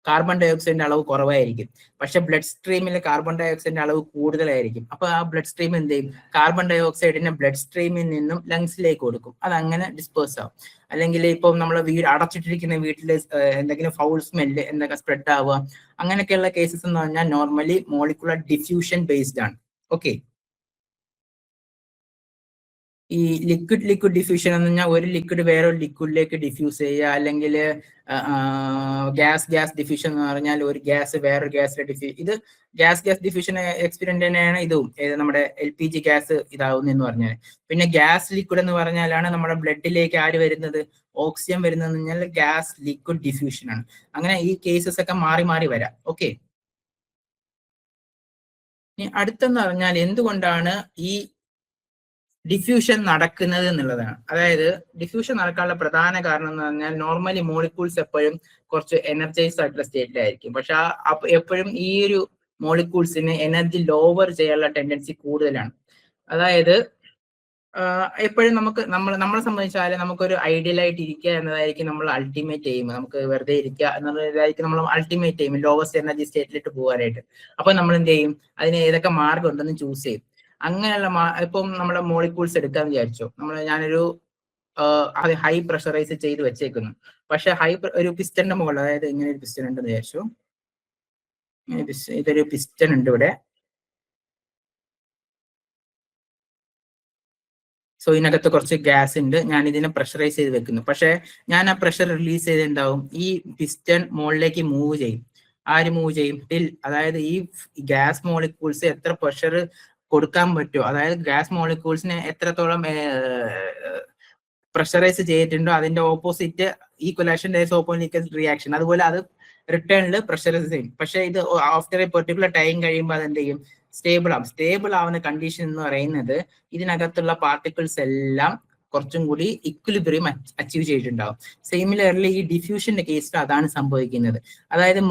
കാർബൺ ഡൈ ഓക്സൈഡിന്റെ അളവ് കുറവായിരിക്കും. പക്ഷെ ബ്ലഡ് സ്ട്രീമിൽ കാർബൺ ഡൈ ഓക്സൈഡിന്റെ അളവ് കൂടുതലായിരിക്കും. അപ്പൊ ആ ബ്ലഡ് സ്ട്രീം എന്ത് ചെയ്യും, കാർബൺ ഡൈ ഓക്സൈഡിനെ ബ്ലഡ് സ്ട്രീമിൽ നിന്നും ലങ്സിലേക്ക് കൊടുക്കും. അത് അങ്ങനെ ഡിസ്പേഴ്സ് ആവും. അല്ലെങ്കിൽ ഇപ്പം നമ്മൾ അടച്ചിട്ടിരിക്കുന്ന വീട്ടിൽ എന്തെങ്കിലും ഫൗൾ സ്മെല്ല് എന്തൊക്കെ സ്പ്രെഡ് ആവുക, അങ്ങനെയൊക്കെയുള്ള കേസസ് എന്ന് പറഞ്ഞാൽ നോർമലി മോളിക്കുലർ ഡിഫ്യൂഷൻ ബേസ്ഡ് ആണ്. ഓക്കെ. ഈ ലിക്വിഡ് ഡിഫ്യൂഷൻ എന്ന് പറഞ്ഞാൽ ഒരു ലിക്വിഡ് വേറൊരു ലിക്വിഡിലേക്ക് ഡിഫ്യൂസ് ചെയ്യുക, അല്ലെങ്കിൽ ഗ്യാസ് ഡിഫ്യൂഷൻ എന്ന് പറഞ്ഞാൽ ഒരു ഗ്യാസ് വേറൊരു ഗ്യാസിലെ ഇത് ഗ്യാസ് ഡിഫ്യൂഷൻ എക്സ്പെരിമെന്റ് തന്നെയാണ് ഇതും. നമ്മുടെ LPG ഗ്യാസ് ഇതാവുന്നു എന്ന് പറഞ്ഞാൽ. പിന്നെ ഗ്യാസ് ലിക്വിഡ് എന്ന് പറഞ്ഞാലാണ് നമ്മുടെ ബ്ലഡിലേക്ക് ആര് വരുന്നത്, ഓക്സിജൻ വരുന്നതെന്ന് പറഞ്ഞാൽ ഗ്യാസ് ലിക്വിഡ് ഡിഫ്യൂഷൻ ആണ്. അങ്ങനെ ഈ കേസസ് ഒക്കെ മാറി വരാം. ഓക്കെ. ഇനി അടുത്തെന്ന് പറഞ്ഞാൽ എന്തുകൊണ്ടാണ് ഈ ഡിഫ്യൂഷൻ നടക്കുന്നത് എന്നുള്ളതാണ്. അതായത് ഡിഫ്യൂഷൻ നടക്കാനുള്ള പ്രധാന കാരണം എന്ന് പറഞ്ഞാൽ നോർമലി മോളിക്യൂൾസ് എപ്പോഴും കുറച്ച് എനർജൈസ് ആയിട്ടുള്ള സ്റ്റേറ്റിലായിരിക്കും. പക്ഷെ എപ്പോഴും ഈ ഒരു മോളിക്യൂൾസിന് എനർജി ലോവർ ചെയ്യാനുള്ള ടെൻഡൻസി കൂടുതലാണ്. അതായത് എപ്പോഴും നമ്മളെ സംബന്ധിച്ചാൽ നമുക്കൊരു ഐഡിയൽ ആയിട്ട് ഇരിക്കുക എന്നതായിരിക്കും നമ്മൾ അൾട്ടിമേറ്റ് എയിം. നമുക്ക് വെറുതെ ഇരിക്കുക എന്നുള്ളതായിരിക്കും നമ്മൾ അൾട്ടിമേറ്റ് എയിം, ലോവസ്റ്റ് എനർജി സ്റ്റേറ്റിലേക്ക് പോകാനായിട്ട്. അപ്പൊ നമ്മൾ എന്ത് ചെയ്യും, അതിന് ഏതൊക്കെ മാർഗം ഉണ്ടെന്ന് ചൂസ് ചെയ്യും. അങ്ങനെയുള്ള ഇപ്പം നമ്മുടെ മോളിക്യൂൾസ് എടുക്കാന്ന് വിചാരിച്ചു. ഞാനൊരു ഹൈ പ്രഷറൈസ് ചെയ്ത് വെച്ചേക്കുന്നു. പക്ഷെ ഒരു പിസ്റ്റന്റെ മുകളിൽ, അതായത് ഇങ്ങനെ ഒരു പിസ്റ്റൺ ഉണ്ടെന്ന് വിചാരിച്ചു. ഇതൊരു പിസ്റ്റൺ ഉണ്ട് ഇവിടെ. സോ ഇതിനകത്ത് കുറച്ച് ഗ്യാസ് ഉണ്ട്. ഞാൻ ഇതിനെ പ്രഷറൈസ് ചെയ്ത് വെക്കുന്നു. പക്ഷെ ഞാൻ ആ പ്രഷർ റിലീസ് ചെയ്തിട്ടുണ്ടാവും, ഈ പിസ്റ്റൺ മുകളിലേക്ക് മൂവ് ചെയ്യും. മൂവ് ചെയ്യും അതായത് ഈ ഗ്യാസ് മോളിക്യൂൾസ് എത്ര പ്രഷർ കൊടുക്കാൻ പറ്റുമോ, അതായത് ഗ്യാസ് മോളിക്യൂൾസിനെ എത്രത്തോളം പ്രഷറൈസ് ചെയ്തിട്ടുണ്ടോ അതിന്റെ ഓപ്പോസിറ്റ് ഈക്വലേഷൻ റിയാക്ഷൻ, അതുപോലെ അത് റിട്ടേണിൽ പ്രഷറൈസ് ചെയ്യും. പക്ഷെ ഇത് ആഫ്റ്റർ എ പെർട്ടിക്കുലർ ടൈം കഴിയുമ്പോൾ അത് എന്ത് ചെയ്യും, സ്റ്റേബിൾ ആവുന്ന കണ്ടീഷൻ എന്ന് പറയുന്നത് ഇതിനകത്തുള്ള പാർട്ടിക്കിൾസ് എല്ലാം കുറച്ചും കൂടി ഇക്വിലിബ്രിയം അച്ചീവ് ചെയ്തിട്ടുണ്ടാവും. സിമിലർലി ഈ ഡിഫ്യൂഷന്റെ കേസിൽ അതാണ് സംഭവിക്കുന്നത്. അതായത്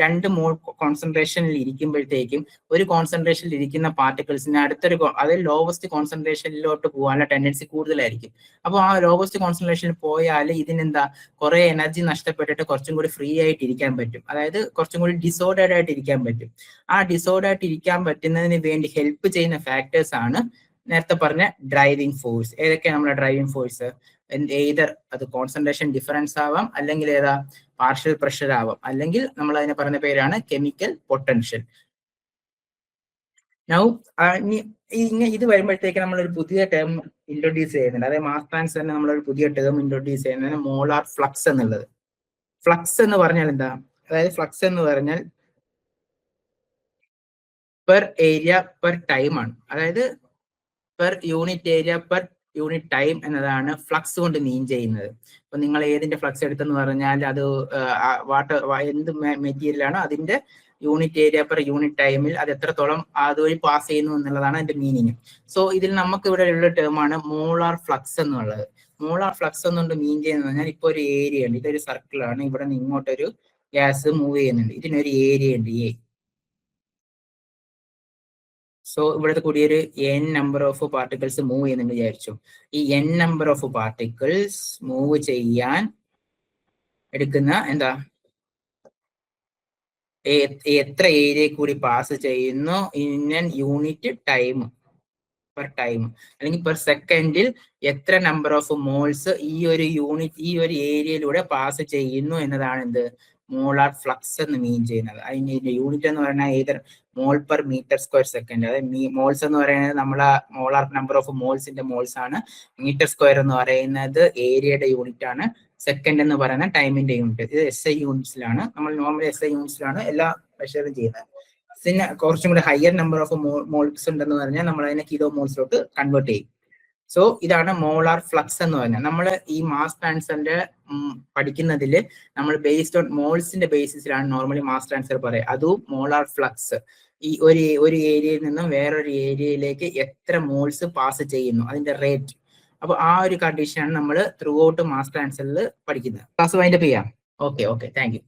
രണ്ട് മോൾ കോൺസെൻട്രേഷനിൽ ഇരിക്കുമ്പോഴത്തേക്കും ഒരു കോൺസെൻട്രേഷനിൽ ഇരിക്കുന്ന പാർട്ടിക്കിൾസിന് അതായത് ലോവസ്റ്റ് കോൺസെൻട്രേഷനിലോട്ട് പോകാനുള്ള ടെൻഡൻസി കൂടുതലായിരിക്കും. അപ്പോൾ ആ ലോവസ്റ്റ് കോൺസെൻട്രേഷനിൽ പോയാൽ ഇതിനെന്താ കുറെ എനർജി നഷ്ടപ്പെട്ടിട്ട് കുറച്ചും കൂടി ഫ്രീ ആയിട്ട് ഇരിക്കാൻ പറ്റും. അതായത് കുറച്ചും കൂടി ഡിസോർഡേർഡ് ആയിട്ട് ഇരിക്കാൻ പറ്റും. ആ ഡിസോർഡർ ആയിട്ട് ഇരിക്കാൻ പറ്റുന്നതിന് വേണ്ടി ഹെൽപ്പ് ചെയ്യുന്ന ഫാക്ടേഴ്സ് ആണ് നേരത്തെ പറഞ്ഞ ഡ്രൈവിംഗ് ഫോഴ്സ്. ഏതൊക്കെയാണ് നമ്മുടെ ഡ്രൈവിംഗ് ഫോഴ്സ്? ഏതർ അത് കോൺസെൻട്രേഷൻ ഡിഫറൻസ് ആവാം, അല്ലെങ്കിൽ പാർഷ്യൽ പ്രഷർ ആവാം, അല്ലെങ്കിൽ നമ്മൾ അതിനെ പറഞ്ഞ പേരാണ് കെമിക്കൽ പൊട്ടൻഷ്യൽ. ഇത് വരുമ്പോഴത്തേക്ക് നമ്മളൊരു പുതിയ ടേം ഇൻട്രൊഡ്യൂസ് ചെയ്യുന്നുണ്ട്. അതായത് മാസ് ട്രാൻസ്ഫർ തന്നെ നമ്മളൊരു പുതിയ ടേം ഇൻട്രൊഡ്യൂസ് ചെയ്യുന്നതിന് മോളാർ ഫ്ലക്സ് എന്നുള്ളത്. ഫ്ലക്സ് എന്ന് പറഞ്ഞാൽ എന്താ? അതായത് ഫ്ലക്സ് എന്ന് പറഞ്ഞാൽ പെർ ഏരിയ പെർ ടൈം ആണ്. അതായത് per unit area per unit time എന്നതാണ് ഫ്ലക്സ് കൊണ്ട് മീൻ ചെയ്യുന്നത്. അപ്പൊ നിങ്ങൾ ഏതിന്റെ ഫ്ലക്സ് എടുത്തെന്ന് പറഞ്ഞാൽ അത് വാട്ടർ എന്ത് മെറ്റീരിയലാണ് അതിന്റെ യൂണിറ്റ് ഏരിയ പെർ യൂണിറ്റ് ടൈമിൽ അത് എത്രത്തോളം അതുവഴി പാസ് ചെയ്യുന്നു എന്നുള്ളതാണ് അതിന്റെ മീനിങ്. സോ ഇതിൽ നമുക്ക് ഇവിടെ ഉള്ള ടേമാണ് മോളാർ ഫ്ലക്സ് എന്നുള്ളത്. മോളാർ ഫ്ലക്സ് എന്നുകൊണ്ട് മീൻ ചെയ്യുന്നത് പറഞ്ഞാൽ ഇപ്പൊ ഒരു ഏരിയ ഉണ്ട്, ഇതൊരു സർക്കിളാണ്, ഇവിടെ നിന്ന് ഇങ്ങോട്ടൊരു ഗ്യാസ് മൂവ് ചെയ്യുന്നുണ്ട്, ഇതിനൊരു ഏരിയ ഉണ്ട് എ. സോ ഇവിടുത്തെ കൂടി ഒരു n number of particles move ചെയ്യുന്നുണ്ട് വിചാരിച്ചു. ഈ n number of particles move ചെയ്യാൻ എടുക്കുന്ന എന്താ എത്ര ഏരിയ കൂടി പാസ് ചെയ്യുന്നു in unit time per time, അല്ലെങ്കിൽ പെർ സെക്കൻഡിൽ എത്ര നമ്പർ ഓഫ് മോൾസ് ഈ ഒരു യൂണിറ്റ് ഈ ഒരു ഏരിയയിലൂടെ പാസ് ചെയ്യുന്നു എന്നതാണ് എന്ത് മോളാർ ഫ്ലക്സ് എന്ന് മീൻ ചെയ്യുന്നത്. അതിന്റെ യൂണിറ്റ് എന്ന് പറയുന്നത് either mole per metre square second. അതായത് മോൾസ് എന്ന് പറയുന്നത് നമ്മളെ മോളാർ നമ്പർ ഓഫ് മോൾസിന്റെ മോൾസ് ആണ്. മീറ്റർ സ്ക്വയർ എന്ന് പറയുന്നത് ഏരിയയുടെ യൂണിറ്റ് ആണ്. സെക്കൻഡ് എന്ന് പറയുന്ന ടൈമിന്റെ യൂണിറ്റ്. ഇത് SI യൂണിറ്റ്സിലാണ്, നമ്മൾ നോർമൽ SI യൂണിറ്റ്സിലാണ് എല്ലാ മെഷറും ചെയ്യുന്നത്. പിന്നെ കുറച്ചും കൂടി ഹയർ നമ്പർ ഓഫ് മോൾസ് ഉണ്ടെന്ന് പറഞ്ഞാൽ നമ്മൾ അതിനെ കിലോ മോൾസിലോട്ട് കൺവേർട്ട് ചെയ്യും. സോ ഇതാണ് മോളാർ ഫ്ലക്സ് എന്ന് പറഞ്ഞാൽ. നമ്മൾ ഈ മാസ് ട്രാൻസ്ഫറിന്റെ പഠിക്കുന്നതിൽ നമ്മൾ ബേസ്ഡ് ഓൺ മോൾസിന്റെ ബേസിസിലാണ് നോർമലി മാസ് ട്രാൻസ്ഫർ പറയുക. അതും മോളാർ ഫ്ലക്സ് ഈ ഒരു ഏരിയയിൽ നിന്നും വേറൊരു ഏരിയയിലേക്ക് എത്ര മോൾസ് പാസ് ചെയ്യുന്നു അതിന്റെ റേറ്റ്. അപ്പൊ ആ ഒരു കണ്ടീഷനാണ് നമ്മൾ ത്രൂ ഔട്ട് മാസ് ട്രാൻസ്ഫറിൽ പഠിക്കുന്നത്. ക്ലാസ് വൈൻഡപ്പ് ചെയ്യാം. Okay thank you.